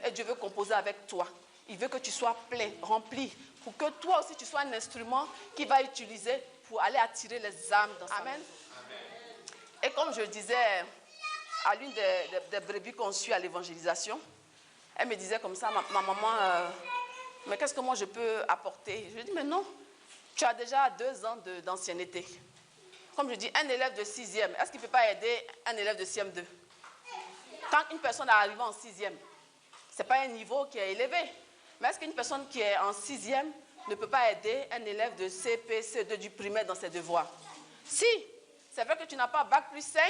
Et Dieu veut composer avec toi. Il veut que tu sois plein, rempli, pour que toi aussi tu sois un instrument qu'il va utiliser pour aller attirer les âmes dans sa maison. Et comme je disais à l'une des brebis qu'on suit à l'évangélisation, elle me disait comme ça, ma maman, mais qu'est-ce que moi je peux apporter? Je lui dis, mais non, tu as déjà 2 ans d'ancienneté. Comme je dis, un élève de 6e, est-ce qu'il ne peut pas aider un élève de CM2? Quand une personne est arrivée en 6e, ce n'est pas un niveau qui est élevé. Mais est-ce qu'une personne qui est en 6e ne peut pas aider un élève de CP, CE2 du primaire dans ses devoirs? Si, c'est vrai que tu n'as pas bac plus 5.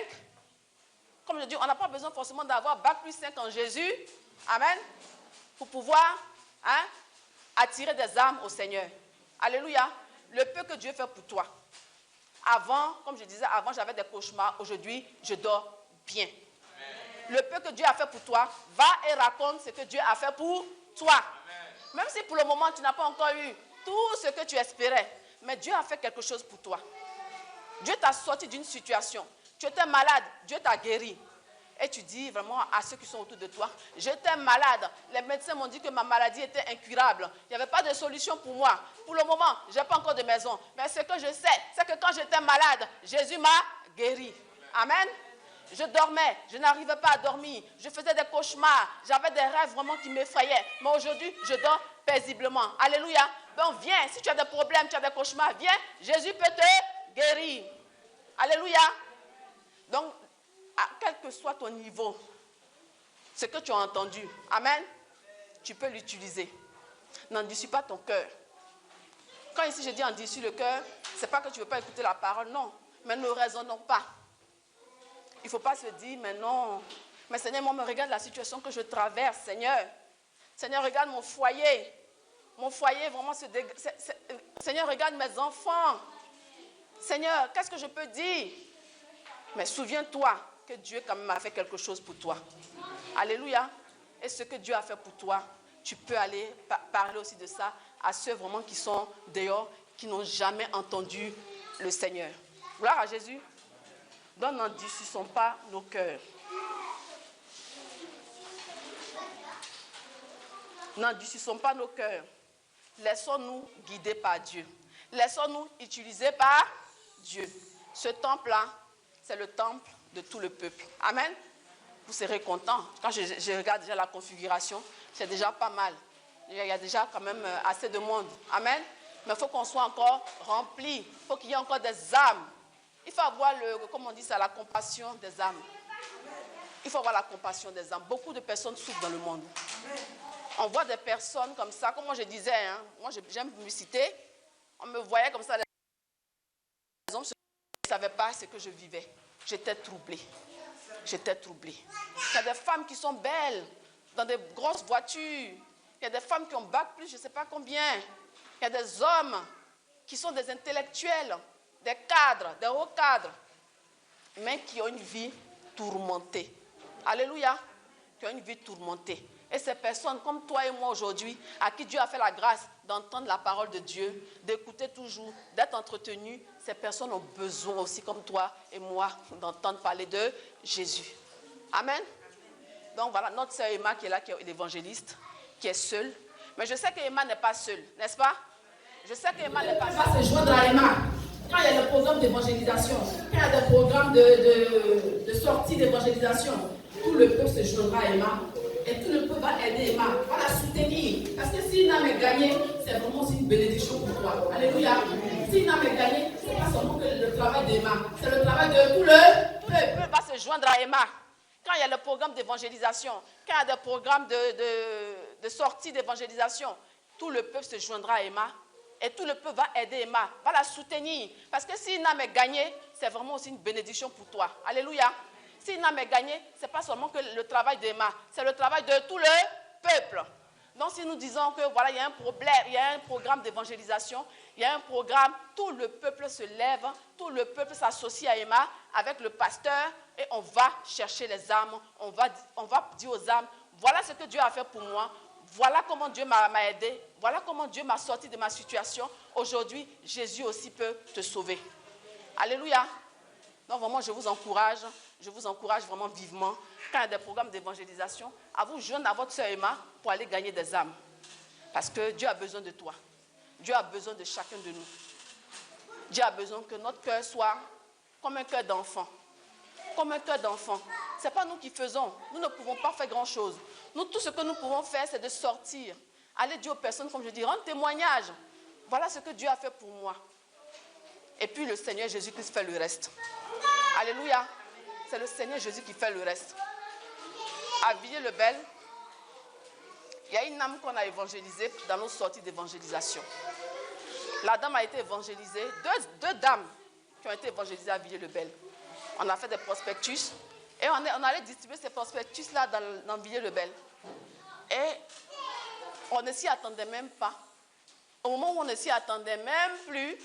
Comme je dis, on n'a pas besoin forcément d'avoir bac plus 5 en Jésus. Amen. Pour pouvoir attirer des âmes au Seigneur. Alléluia. Le peu que Dieu fait pour toi. Avant, comme je disais, avant j'avais des cauchemars. Aujourd'hui, je dors bien. Le peu que Dieu a fait pour toi, va et raconte ce que Dieu a fait pour toi. Même si pour le moment tu n'as pas encore eu tout ce que tu espérais, mais Dieu a fait quelque chose pour toi. Dieu t'a sorti d'une situation. Tu étais malade, Dieu t'a guéri. Et tu dis vraiment à ceux qui sont autour de toi, j'étais malade. Les médecins m'ont dit que ma maladie était incurable. Il n'y avait pas de solution pour moi. Pour le moment, je n'ai pas encore de maison. Mais ce que je sais, c'est que quand j'étais malade, Jésus m'a guéri. Amen. Je dormais, je n'arrivais pas à dormir. Je faisais des cauchemars. J'avais des rêves vraiment qui m'effrayaient. Mais aujourd'hui, je dors paisiblement. Alléluia. Donc viens, si tu as des problèmes, tu as des cauchemars, viens. Jésus peut te guérir. Alléluia. Donc, quel que soit ton niveau, ce que tu as entendu, amen, tu peux l'utiliser. N'endurcis pas ton cœur. Quand ici je dis endurcis le cœur, ce n'est pas que tu ne veux pas écouter la parole, non. Mais ne raisonnons pas. Il ne faut pas se dire, mais non, mais Seigneur, moi, me regarde la situation que je traverse, Seigneur. Seigneur, regarde mon foyer. Mon foyer, vraiment, Seigneur, regarde mes enfants. Seigneur, qu'est-ce que je peux dire? Mais souviens-toi que Dieu quand même a fait quelque chose pour toi. Alléluia. Et ce que Dieu a fait pour toi, tu peux aller parler aussi de ça à ceux vraiment qui sont dehors, qui n'ont jamais entendu le Seigneur. Gloire à Jésus. Donc n'endurcissons pas nos cœurs. N'endurcissons pas nos cœurs. Laissons-nous guider par Dieu. Laissons-nous utiliser par Dieu. Ce temple-là, c'est le temple de tout le peuple. Amen. Vous serez contents. Quand je regarde déjà la configuration, c'est déjà pas mal. Il y a déjà quand même assez de monde. Amen. Mais il faut qu'on soit encore rempli. Il faut qu'il y ait encore des âmes. Il faut avoir, comme on dit ça, la compassion des âmes. Il faut avoir la compassion des âmes. Beaucoup de personnes souffrent dans le monde. On voit des personnes comme ça, comme moi je disais, moi j'aime me citer, on me voyait comme ça, les hommes ne savaient pas ce que je vivais. J'étais troublée. J'étais troublée. Il y a des femmes qui sont belles, dans des grosses voitures. Il y a des femmes qui ont bac plus, je ne sais pas combien. Il y a des hommes qui sont des intellectuels, des cadres, des hauts cadres, mais qui ont une vie tourmentée. Alléluia. Qui ont une vie tourmentée. Et ces personnes comme toi et moi aujourd'hui, à qui Dieu a fait la grâce d'entendre la parole de Dieu, d'écouter toujours, d'être entretenus, ces personnes ont besoin aussi, comme toi et moi, d'entendre parler de Jésus. Amen. Donc voilà, notre sœur Emma qui est là, qui est l'évangéliste, qui est seule. Mais je sais qu'Emma n'est pas seule, n'est-ce pas? Je sais qu'Emma n'est pas seule. On va se joindre à Emma. Quand il y a le programme d'évangélisation, quand il y a des programmes de sortie d'évangélisation, tout le peuple se joindra à Emma. Et tout le peuple va aider Emma, va la soutenir. Parce que si une âme est gagnée, c'est vraiment aussi une bénédiction pour toi. Alléluia. Si une âme est gagnée, ce n'est pas seulement que le travail d'Emma, c'est le travail de tout le peuple. Va se joindre à Emma. Quand il y a le programme d'évangélisation, quand il y a des programmes de sortie d'évangélisation, tout le peuple se joindra à Emma. Et tout le peuple va aider Emma, va la soutenir. Parce que si une âme est gagnée, c'est vraiment aussi une bénédiction pour toi. Alléluia. Si une âme est gagnée, ce n'est pas seulement que le travail d'Emma, c'est le travail de tout le peuple. Donc si nous disons que voilà, il y a un problème, il y a un programme d'évangélisation, il y a un programme, tout le peuple se lève, tout le peuple s'associe à Emma avec le pasteur et on va chercher les âmes, on va dire aux âmes, voilà ce que Dieu a fait pour moi, voilà comment Dieu m'a aidé, voilà comment Dieu m'a sorti de ma situation. Aujourd'hui, Jésus aussi peut te sauver. Alléluia. Donc vraiment, je vous encourage vraiment vivement, quand il y a des programmes d'évangélisation, à vous joindre à votre sœur Emma pour aller gagner des âmes. Parce que Dieu a besoin de toi. Dieu a besoin de chacun de nous. Dieu a besoin que notre cœur soit comme un cœur d'enfant. Comme un cœur d'enfant. Ce n'est pas nous qui faisons. Nous ne pouvons pas faire grand-chose. Nous, tout ce que nous pouvons faire, c'est de sortir. Aller dire aux personnes, comme je dis, rendre témoignage. Voilà ce que Dieu a fait pour moi. Et puis le Seigneur Jésus-Christ fait le reste. Alléluia. C'est le Seigneur Jésus qui fait le reste. À Villiers-le-Bel, il y a une âme qu'on a évangélisée dans nos sorties d'évangélisation. La dame a été évangélisée. Deux dames qui ont été évangélisées à Villiers-le-Bel. On a fait des prospectus et on allait distribuer ces prospectus-là dans Villiers-le-Bel. Et on ne s'y attendait même pas. Au moment où on ne s'y attendait même plus,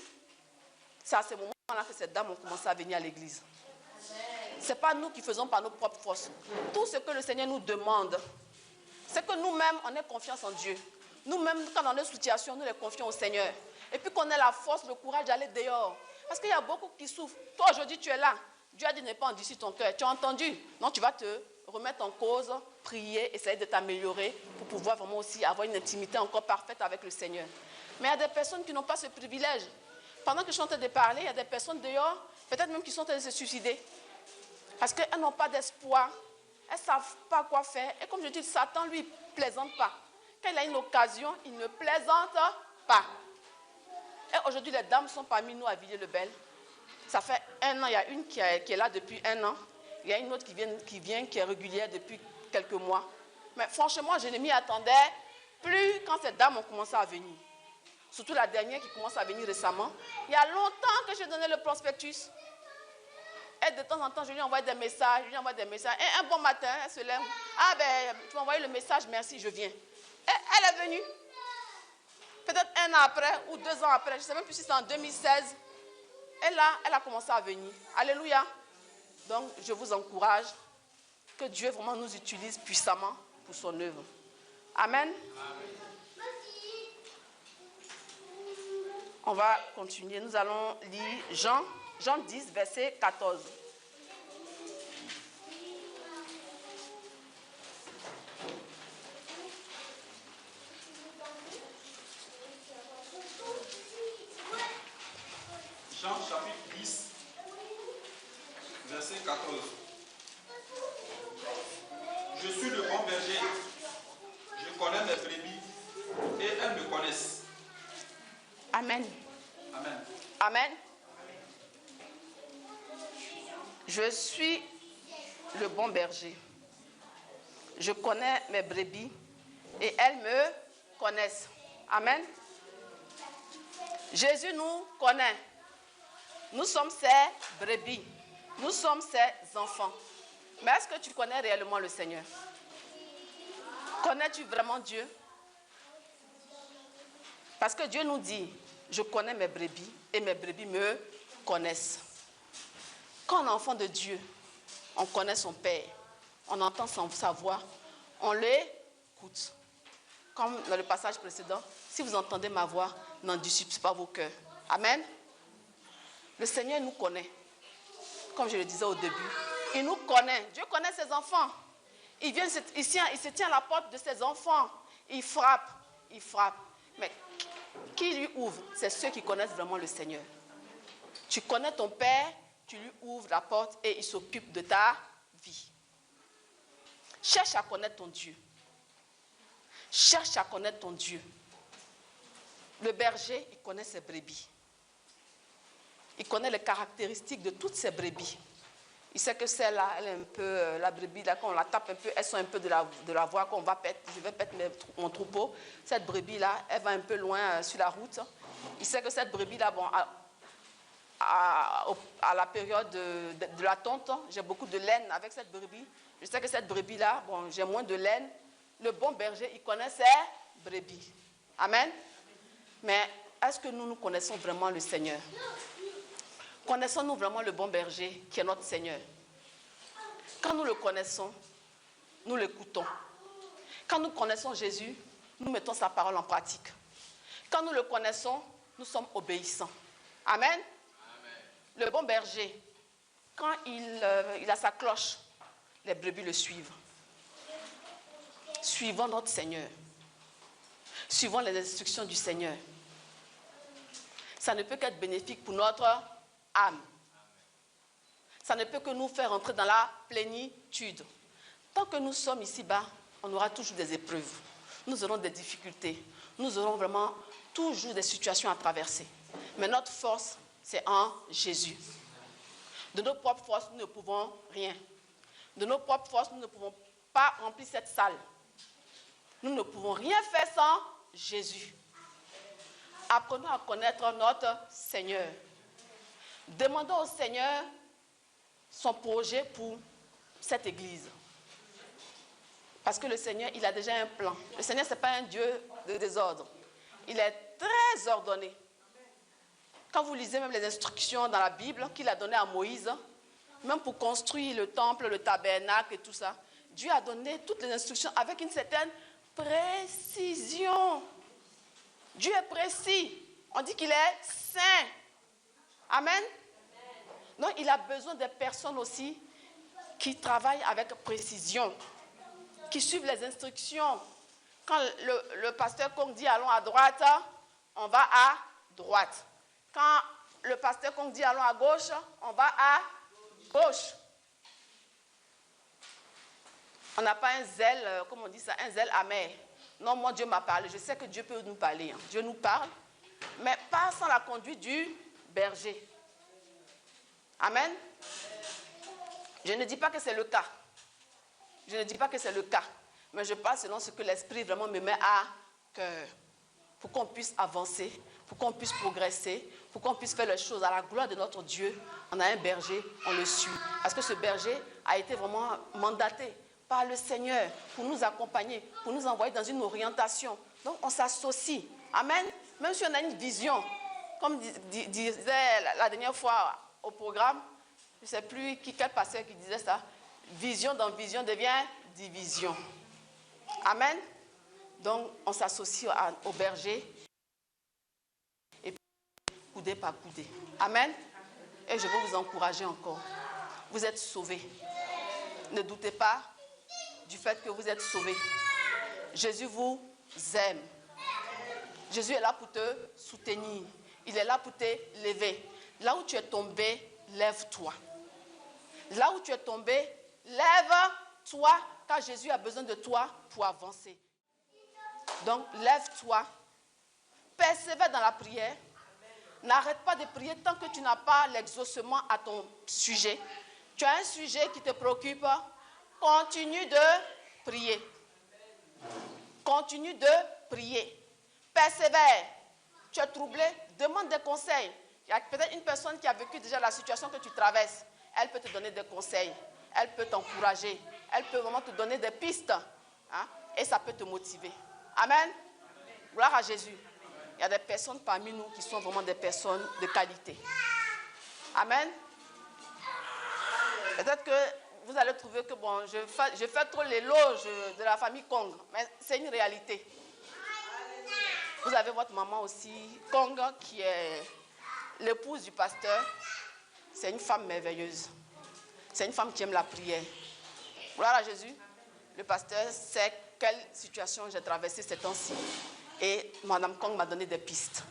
c'est à ce moment-là que ces dames ont commencé à venir à l'église. Ce n'est pas nous qui faisons par nos propres forces. Tout ce que le Seigneur nous demande, c'est que nous-mêmes, on ait confiance en Dieu. Nous-mêmes, quand dans nos situations, nous les confions au Seigneur. Et puis qu'on ait la force, le courage d'aller dehors. Parce qu'il y a beaucoup qui souffrent. Toi, aujourd'hui, tu es là. Dieu a dit ne pas endurcir ton cœur. Tu as entendu? Non, tu vas te remettre en cause, prier, essayer de t'améliorer pour pouvoir vraiment aussi avoir une intimité encore parfaite avec le Seigneur. Mais il y a des personnes qui n'ont pas ce privilège. Pendant que je suis en train de parler, il y a des personnes dehors, peut-être même qui sont en train de se suicider. Parce qu'elles n'ont pas d'espoir. Elles ne savent pas quoi faire. Et comme je dis, Satan, lui, ne plaisante pas. Quand il a une occasion, il ne plaisante pas. Et aujourd'hui, les dames sont parmi nous à Villiers-le-Bel. Ça fait 1 an, il y a une qui est là depuis 1 an. Il y a une autre qui vient, qui est régulière depuis quelques mois. Mais franchement, je ne m'y attendais plus quand ces dames ont commencé à venir. Surtout la dernière qui commence à venir récemment. Il y a longtemps que j'ai donné le prospectus. Et de temps en temps, je lui envoie des messages. Et un bon matin, elle se lève. Ah ben, tu m'as envoyé le message, merci, je viens. Et elle est venue. Peut-être 1 an après ou 2 ans après, je ne sais même plus si c'est en 2016. Et là, elle a commencé à venir. Alléluia. Donc, je vous encourage que Dieu vraiment nous utilise puissamment pour son œuvre. Amen. On va continuer. Nous allons lire Jean 10, verset 14. Jean chapitre 10, verset 14. Je suis le bon berger. Je connais mes brebis et elles me connaissent. Amen. Amen. Amen. Je suis le bon berger. Je connais mes brebis et elles me connaissent. Amen. Jésus nous connaît. Nous sommes ses brebis. Nous sommes ses enfants. Mais est-ce que tu connais réellement le Seigneur? Connais-tu vraiment Dieu? Parce que Dieu nous dit, je connais mes brebis et mes brebis me connaissent. Quand on est enfant de Dieu, on connaît son Père, on entend sa voix, on l'écoute. Comme dans le passage précédent, si vous entendez ma voix, n'endurcissez pas vos cœurs. Amen. Le Seigneur nous connaît. Comme je le disais au début, il nous connaît. Dieu connaît ses enfants. Il se tient à la porte de ses enfants. Il frappe. Mais qui lui ouvre? C'est ceux qui connaissent vraiment le Seigneur. Tu connais ton Père, tu lui ouvres la porte et il s'occupe de ta vie. Cherche à connaître ton Dieu. Cherche à connaître ton Dieu. Le berger, il connaît ses brebis. Il connaît les caractéristiques de toutes ces brebis. Il sait que celle-là, elle est un peu, la brebis, là, quand on la tape un peu, elles sont un peu de la voie qu'on va perdre. Je vais perdre mon troupeau. Cette brebis-là, elle va un peu loin sur la route. Il sait que cette brebis-là, bon, à la période de la tonte, j'ai beaucoup de laine avec cette brebis. Je sais que cette brebis-là, bon, j'ai moins de laine. Le bon berger, il connaît ses brebis. Amen. Mais est-ce que nous connaissons vraiment le Seigneur? Connaissons-nous vraiment le bon berger qui est notre Seigneur? Quand nous le connaissons, nous l'écoutons. Quand nous connaissons Jésus, nous mettons sa parole en pratique. Quand nous le connaissons, nous sommes obéissants. Amen. Le bon berger, quand il a sa cloche, les brebis le suivent. Suivons notre Seigneur. Suivons les instructions du Seigneur. Ça ne peut qu'être bénéfique pour notre âme. Ça ne peut que nous faire entrer dans la plénitude. Tant que nous sommes ici-bas, on aura toujours des épreuves. Nous aurons des difficultés. Nous aurons vraiment toujours des situations à traverser. Mais notre force, c'est en Jésus. De nos propres forces, nous ne pouvons rien. De nos propres forces, nous ne pouvons pas remplir cette salle. Nous ne pouvons rien faire sans Jésus. Apprenons à connaître notre Seigneur. Demandons au Seigneur son projet pour cette église. Parce que le Seigneur, il a déjà un plan. Le Seigneur, ce n'est pas un Dieu de désordre. Il est très ordonné. Quand vous lisez même les instructions dans la Bible qu'il a données à Moïse, même pour construire le temple, le tabernacle et tout ça, Dieu a donné toutes les instructions avec une certaine précision. Dieu est précis. On dit qu'il est saint. Amen. Donc, il a besoin des personnes aussi qui travaillent avec précision, qui suivent les instructions. Quand le pasteur Kong dit allons à droite, on va à droite. Quand le pasteur Kong dit allons à gauche, on va à gauche. On n'a pas un zèle, comment on dit ça, un zèle amer. Non, moi Dieu m'a parlé. Je sais que Dieu peut nous parler. Dieu nous parle, mais pas sans la conduite du berger. Amen. Je ne dis pas que c'est le cas. Je ne dis pas que c'est le cas. Mais je parle selon ce que l'Esprit vraiment me met à cœur. Pour qu'on puisse avancer, pour qu'on puisse progresser, pour qu'on puisse faire les choses à la gloire de notre Dieu. On a un berger, on le suit. Parce que ce berger a été vraiment mandaté par le Seigneur pour nous accompagner, pour nous envoyer dans une orientation. Donc on s'associe. Amen. Même si on a une vision, comme disait la dernière fois au programme, je ne sais plus quel pasteur qui disait ça, vision dans vision devient division. Amen. Donc on s'associe au berger et coudé par coudé. Amen. Et je veux vous encourager encore. Vous êtes sauvés. Ne doutez pas du fait que vous êtes sauvés. Jésus vous aime. Jésus est là pour te soutenir. Il est là pour te lever. Là où tu es tombé, lève-toi. Là où tu es tombé, lève-toi, car Jésus a besoin de toi pour avancer. Donc, lève-toi. Persévère dans la prière. N'arrête pas de prier tant que tu n'as pas l'exaucement à ton sujet. Tu as un sujet qui te préoccupe. Continue de prier. Continue de prier. Persévère. Tu es troublé, demande des conseils. Il y a peut-être une personne qui a vécu déjà la situation que tu traverses. Elle peut te donner des conseils. Elle peut t'encourager. Elle peut vraiment te donner des pistes. Hein, et ça peut te motiver. Amen. Gloire à Jésus. Il y a des personnes parmi nous qui sont vraiment des personnes de qualité. Amen. Peut-être que vous allez trouver que bon, je fais trop l'éloge de la famille Kong. Mais c'est une réalité. Vous avez votre maman aussi, Kong, qui est l'épouse du pasteur. C'est une femme merveilleuse. C'est une femme qui aime la prière. Gloire à Jésus. Le pasteur sait quelle situation j'ai traversée ces temps-ci. Et Mme Kong m'a donné des pistes.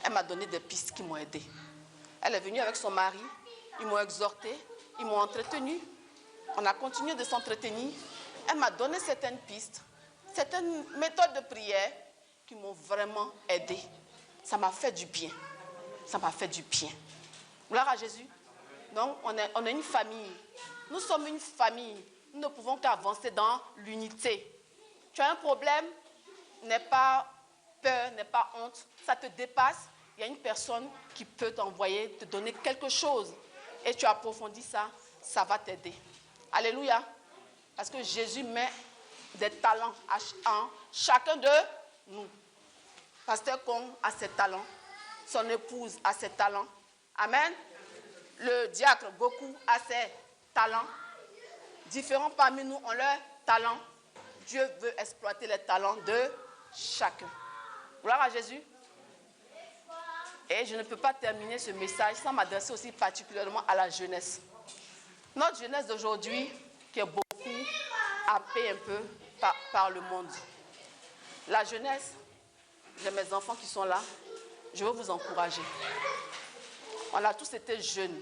Elle m'a donné des pistes qui m'ont aidée. Elle est venue avec son mari. Ils m'ont exhorté. Ils m'ont entretenu. On a continué de s'entretenir. Elle m'a donné certaines pistes, certaines méthodes de prière qui m'ont vraiment aidée. Ça m'a fait du bien. Ça m'a fait du bien. Gloire à Jésus. Donc, on est une famille. Nous sommes une famille. Nous ne pouvons qu'avancer dans l'unité. Tu as un problème, n'aie pas peur, n'aie pas honte. Ça te dépasse. Il y a une personne qui peut t'envoyer, te donner quelque chose. Et tu approfondis ça, ça va t'aider. Alléluia. Parce que Jésus met des talents en chacun de nous. Pasteur Kong a ses talents. Son épouse a ses talents. Amen. Le diacre Goku a ses talents. Différents parmi nous ont leurs talents. Dieu veut exploiter les talents de chacun. Gloire à Jésus. Et je ne peux pas terminer ce message sans m'adresser aussi particulièrement à la jeunesse. Notre jeunesse d'aujourd'hui, qui est beaucoup happée un peu par le monde. La jeunesse, j'ai mes enfants qui sont là, je veux vous encourager. On a tous été jeunes.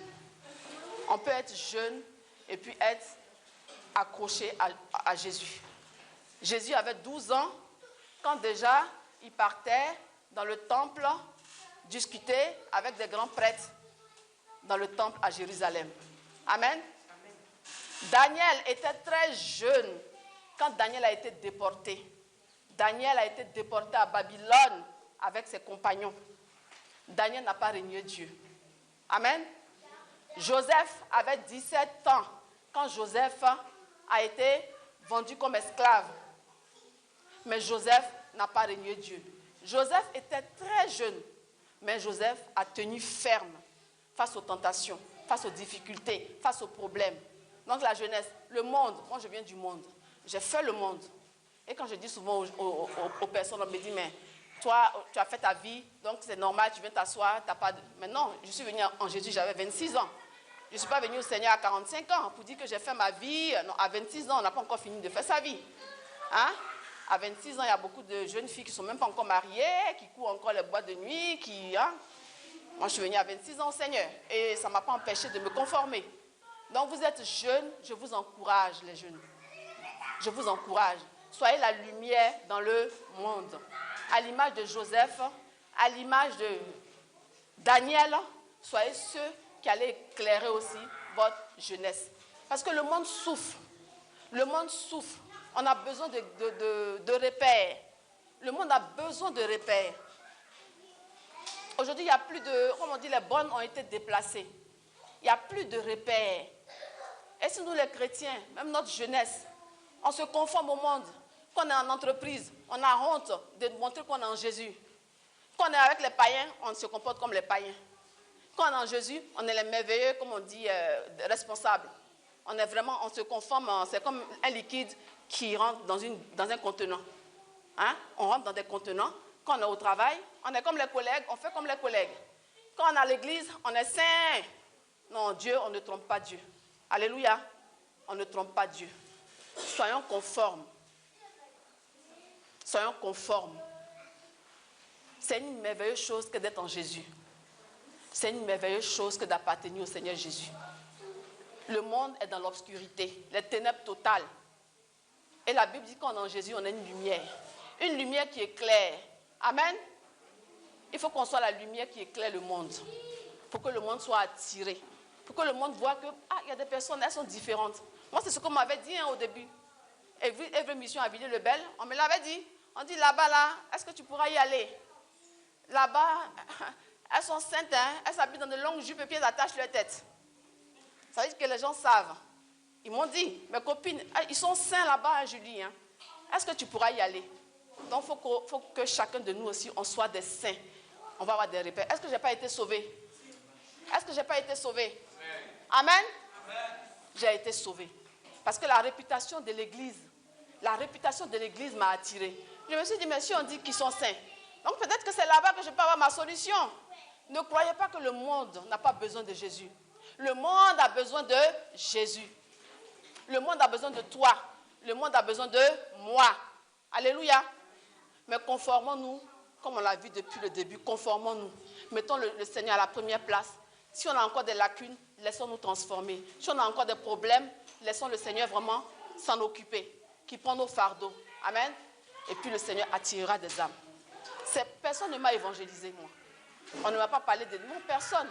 On peut être jeune et puis être accroché à Jésus. Jésus avait 12 ans quand déjà il partait dans le temple discuter avec des grands prêtres dans le temple à Jérusalem. Amen. Daniel était très jeune quand Daniel a été déporté. Daniel a été déporté à Babylone avec ses compagnons. Daniel n'a pas régné Dieu. Amen. Joseph avait 17 ans quand Joseph a été vendu comme esclave. Mais Joseph n'a pas régné Dieu. Joseph était très jeune, mais Joseph a tenu ferme face aux tentations, face aux difficultés, face aux problèmes. Donc la jeunesse, le monde, moi je viens du monde, j'ai fait le monde. Et quand je dis souvent aux personnes, on me dit, mais toi, tu as fait ta vie, donc c'est normal, tu viens t'asseoir, t'as pas de... Mais non, je suis venue en Jésus, j'avais 26 ans. Je ne suis pas venue au Seigneur à 45 ans pour dire que j'ai fait ma vie. Non, à 26 ans, on n'a pas encore fini de faire sa vie. Hein? À 26 ans, il y a beaucoup de jeunes filles qui ne sont même pas encore mariées, qui courent encore les boîtes de nuit, Hein? Moi, je suis venue à 26 ans au Seigneur et ça ne m'a pas empêché de me conformer. Donc, vous êtes jeunes, je vous encourage, les jeunes. Je vous encourage. Soyez la lumière dans le monde. À l'image de Joseph, à l'image de Daniel, soyez ceux qui allez éclairer aussi votre jeunesse. Parce que le monde souffre. Le monde souffre. On a besoin de repères. Le monde a besoin de repères. Aujourd'hui, il n'y a plus de... Comme on dit, les bornes ont été déplacées. Il n'y a plus de repères. Et si nous, les chrétiens, même notre jeunesse, on se conforme au monde, qu'on est en entreprise, on a honte de montrer qu'on est en Jésus. Quand on est avec les païens, on se comporte comme les païens. Quand on est en Jésus, on est les merveilleux, comme on dit, responsables. On est vraiment, on se conforme, c'est comme un liquide qui rentre dans un contenant. Hein? On rentre dans des contenants. Quand on est au travail, on est comme les collègues, on fait comme les collègues. Quand on est à l'église, on est saint. Non, Dieu, on ne trompe pas Dieu. Alléluia. On ne trompe pas Dieu. Soyons conformes. Soyons conformes. C'est une merveilleuse chose que d'être en Jésus. C'est une merveilleuse chose que d'appartenir au Seigneur Jésus. Le monde est dans l'obscurité, les ténèbres totales. Et la Bible dit qu'en en Jésus, on a une lumière. Une lumière qui éclaire. Amen. Il faut qu'on soit la lumière qui éclaire le monde. Pour que le monde soit attiré. Pour que le monde voit que, il y a des personnes, elles sont différentes. Moi, c'est ce qu'on m'avait dit au début. Evry Mission à Villiers-le-Bel, on me l'avait dit. On dit là-bas, là, est-ce que tu pourras y aller? Là-bas, elles sont saintes, hein? Elles s'habillent dans de longues jupes et puis elles attachent leur tête. Ça veut dire que les gens savent. Ils m'ont dit, mes copines, ils sont saints là-bas, hein, Julie. Hein? Est-ce que tu pourras y aller? Donc, il faut que chacun de nous aussi, on soit des saints. On va avoir des repères. Est-ce que je n'ai pas été sauvée? Est-ce que je n'ai pas été sauvée? Amen. Amen. J'ai été sauvée. Parce que la réputation de l'Église m'a attirée. Je me suis dit, mais si on dit qu'ils sont saints, donc peut-être que c'est là-bas que je peux avoir ma solution. Ne croyez pas que le monde n'a pas besoin de Jésus. Le monde a besoin de Jésus. Le monde a besoin de toi. Le monde a besoin de moi. Alléluia. Mais conformons-nous, comme on l'a vu depuis le début, conformons-nous. Mettons le Seigneur à la première place. Si on a encore des lacunes, laissons-nous transformer. Si on a encore des problèmes, laissons le Seigneur vraiment s'en occuper. Qui prend nos fardeaux. Amen. Et puis le Seigneur attirera des âmes. Personne ne m'a évangélisé, moi. On ne m'a pas parlé de nous, personne.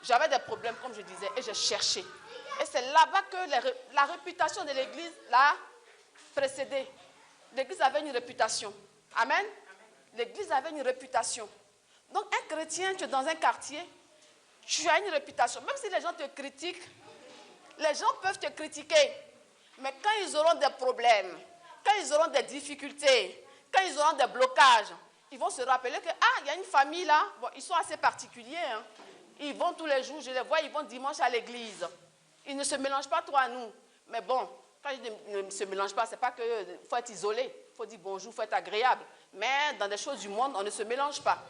J'avais des problèmes, comme je disais, et j'ai cherché. Et c'est là-bas que la réputation de l'Église l'a précédé. L'Église avait une réputation. Amen. L'Église avait une réputation. Donc, un chrétien, tu es dans un quartier, tu as une réputation. Même si les gens te critiquent, les gens peuvent te critiquer. Mais quand ils auront des problèmes, quand ils auront des difficultés, quand ils auront des blocages, ils vont se rappeler que, il y a une famille là, bon, ils sont assez particuliers. Hein. Ils vont tous les jours, je les vois, ils vont dimanche à l'église. Ils ne se mélangent pas trop à nous. Mais bon, Quand je dis ne se mélange pas, ce n'est pas qu'il faut être isolé, il faut dire bonjour, il faut être agréable. Mais dans des choses du monde, on ne se mélange pas.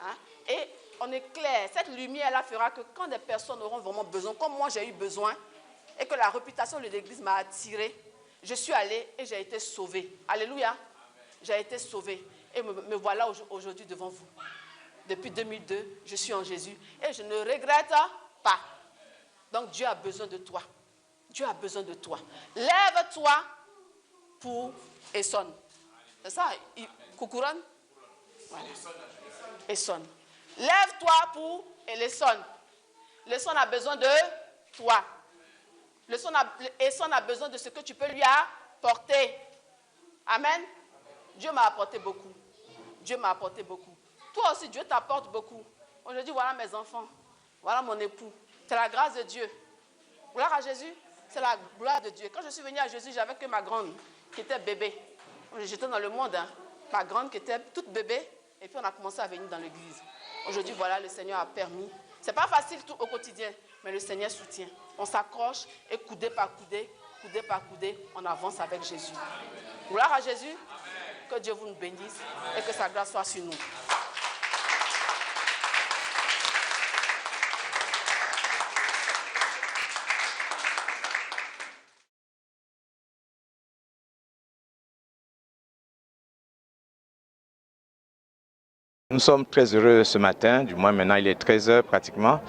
Hein? Et on est clair, cette lumière-là fera que quand des personnes auront vraiment besoin, comme moi j'ai eu besoin, et que la réputation de l'Église m'a attirée, je suis allée et j'ai été sauvée. Alléluia. J'ai été sauvée. Et me voilà aujourd'hui devant vous. Depuis 2002, je suis en Jésus. Et je ne regrette pas. Donc Dieu a besoin de toi. Dieu a besoin de toi. Lève-toi pour Essonne. C'est ça, Kukuran? Voilà. Essonne. Lève-toi pour Essonne. Essonne a besoin de toi. Essonne a besoin de ce que tu peux lui apporter. Amen. Dieu m'a apporté beaucoup. Dieu m'a apporté beaucoup. Toi aussi, Dieu t'apporte beaucoup. Aujourd'hui, voilà mes enfants. Voilà mon époux. C'est la grâce de Dieu. Gloire à Jésus. C'est la gloire de Dieu. Quand je suis venue à Jésus, j'avais que ma grande qui était bébé. J'étais dans le monde. Hein. Ma grande qui était toute bébé. Et puis on a commencé à venir dans l'église. Aujourd'hui, voilà, le Seigneur a permis. Ce n'est pas facile tout au quotidien, mais le Seigneur soutient. On s'accroche et coudé par coudé, on avance avec Jésus. Gloire à Jésus. Que Dieu vous bénisse et que sa grâce soit sur nous. Nous sommes très heureux ce matin, du moins maintenant il est 13h pratiquement.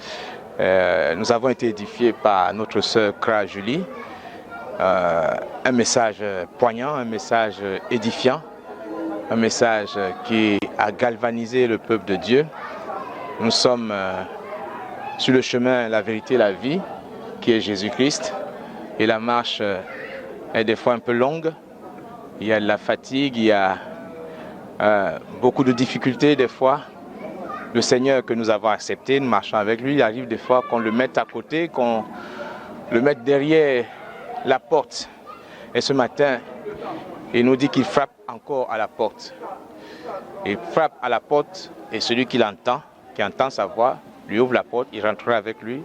Nous avons été édifiés par notre sœur Kra Julie. Un message poignant, un message édifiant, un message qui a galvanisé le peuple de Dieu. Nous sommes sur le chemin, la vérité, la vie, qui est Jésus-Christ. Et la marche est des fois un peu longue. Il y a de la fatigue, il y a beaucoup de difficultés des fois. Le Seigneur que nous avons accepté, nous marchons avec lui, il arrive des fois qu'on le mette à côté, qu'on le mette derrière la porte. Et ce matin, il nous dit qu'il frappe encore à la porte. Il frappe à la porte et celui qui l'entend, qui entend sa voix, lui ouvre la porte, il rentrera avec lui,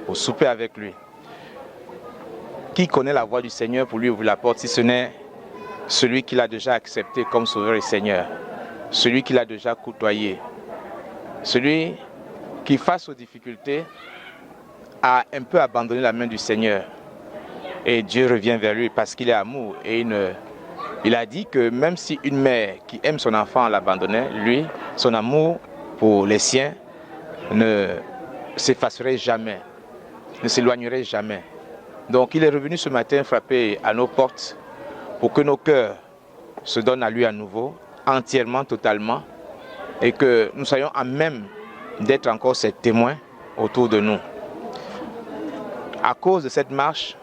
au souper avec lui. Qui connaît la voix du Seigneur pour lui ouvrir la porte si ce n'est celui qui l'a déjà accepté comme sauveur et Seigneur, celui qui l'a déjà côtoyé, celui qui, face aux difficultés, a un peu abandonné la main du Seigneur. Et Dieu revient vers lui parce qu'il est amour. Et il a dit que même si une mère qui aime son enfant l'abandonnait, lui, son amour pour les siens ne s'effacerait jamais, ne s'éloignerait jamais. Donc il est revenu ce matin frapper à nos portes pour que nos cœurs se donnent à lui à nouveau, entièrement, totalement, et que nous soyons à même d'être encore ses témoins autour de nous. À cause de cette marche,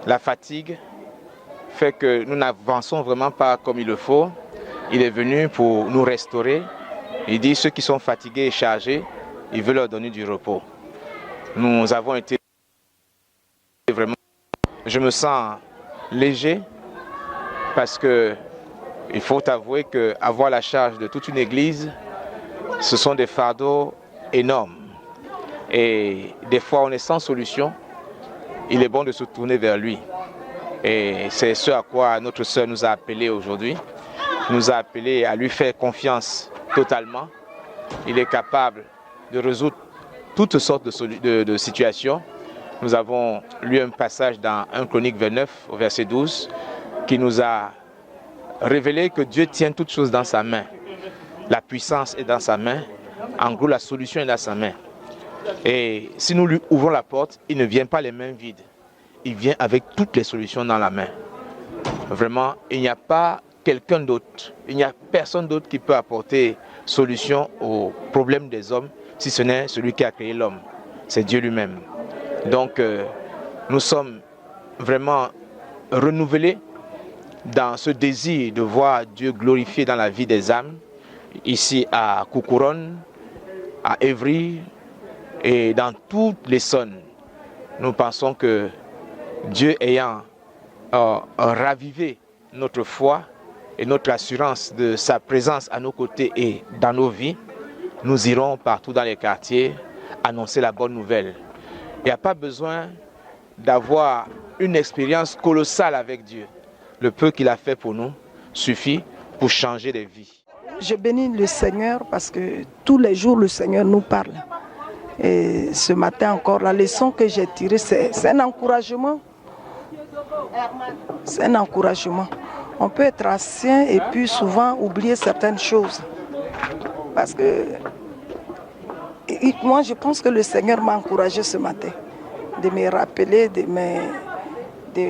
la fatigue fait que nous n'avançons vraiment pas comme il le faut. Il est venu pour nous restaurer. Il dit ceux qui sont fatigués et chargés, il veut leur donner du repos. Nous avons été vraiment... Je me sens léger parce que il faut avouer qu'avoir la charge de toute une église, ce sont des fardeaux énormes. Et des fois, on est sans solution. Il est bon de se tourner vers lui. Et c'est ce à quoi notre sœur nous a appelés aujourd'hui. Nous a appelés à lui faire confiance totalement. Il est capable de résoudre toutes sortes de situations. Nous avons lu un passage dans 1 Chronique 29, au verset 12, qui nous a révélé que Dieu tient toutes choses dans sa main. La puissance est dans sa main. En gros, la solution est dans sa main. Et si nous lui ouvrons la porte, il ne vient pas les mains vides. Il vient avec toutes les solutions dans la main. Vraiment, il n'y a pas quelqu'un d'autre, il n'y a personne d'autre qui peut apporter solution aux problèmes des hommes, si ce n'est celui qui a créé l'homme. C'est Dieu lui-même. Donc, nous sommes vraiment renouvelés dans ce désir de voir Dieu glorifié dans la vie des âmes, ici à Kukuron, à Évry et dans toutes les zones. Nous pensons que Dieu ayant ravivé notre foi et notre assurance de sa présence à nos côtés et dans nos vies, nous irons partout dans les quartiers annoncer la bonne nouvelle. Il n'y a pas besoin d'avoir une expérience colossale avec Dieu. Le peu qu'il a fait pour nous suffit pour changer des vies. Je bénis le Seigneur parce que tous les jours le Seigneur nous parle. Et ce matin encore, la leçon que j'ai tirée, c'est un encouragement. C'est un encouragement. On peut être ancien et puis souvent oublier certaines choses. Parce que moi, je pense que le Seigneur m'a encouragé ce matin de me rappeler de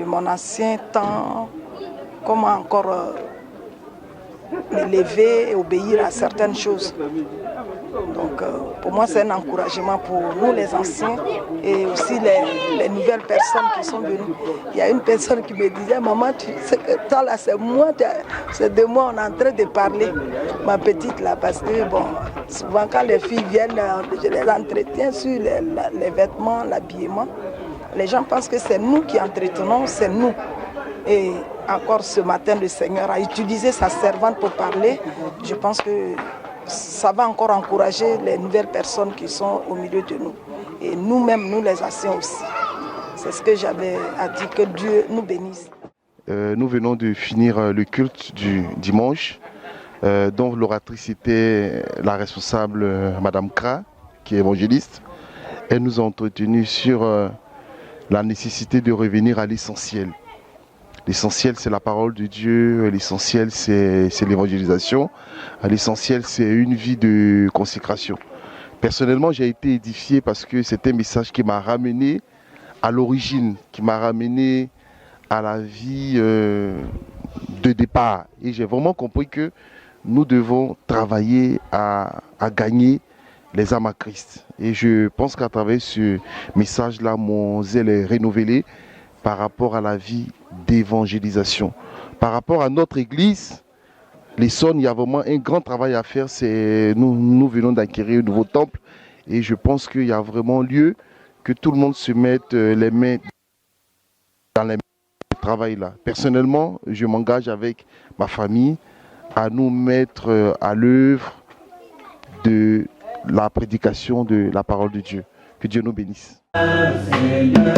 mon ancien temps, comment encore m'élever et obéir à certaines choses. Donc pour moi c'est un encouragement pour nous les anciens et aussi les nouvelles personnes qui sont venues. Il y a une personne qui me disait, maman, tu sais que toi là c'est moi, c'est de moi on est en train de parler, ma petite là, parce que bon, souvent quand les filles viennent, je les entretiens sur les vêtements, l'habillement. Les gens pensent que c'est nous qui entretenons, c'est nous. Et encore ce matin, le Seigneur a utilisé sa servante pour parler. Je pense que ça va encore encourager les nouvelles personnes qui sont au milieu de nous. Et nous-mêmes, nous les anciens aussi. C'est ce que j'avais à dire, que Dieu nous bénisse. Nous venons de finir le culte du dimanche, dont l'oratrice était la responsable, Madame Kra, qui est évangéliste. Elle nous a entretenu sur la nécessité de revenir à l'essentiel. L'essentiel, c'est la parole de Dieu. L'essentiel, c'est l'évangélisation. L'essentiel, c'est une vie de consécration. Personnellement, j'ai été édifié parce que c'est un message qui m'a ramené à l'origine, qui m'a ramené à la vie de départ. Et j'ai vraiment compris que nous devons travailler à gagner les âmes à Christ. Et je pense qu'à travers ce message-là, mon zèle est renouvelé par rapport à la vie d'évangélisation. Par rapport à notre église, l'Essonne, il y a vraiment un grand travail à faire. Nous venons d'acquérir un nouveau temple et je pense qu'il y a vraiment lieu que tout le monde se mette les mains dans les mains du travail là. Personnellement, je m'engage avec ma famille à nous mettre à l'œuvre de la prédication de la parole de Dieu. Que Dieu nous bénisse. Seigneur,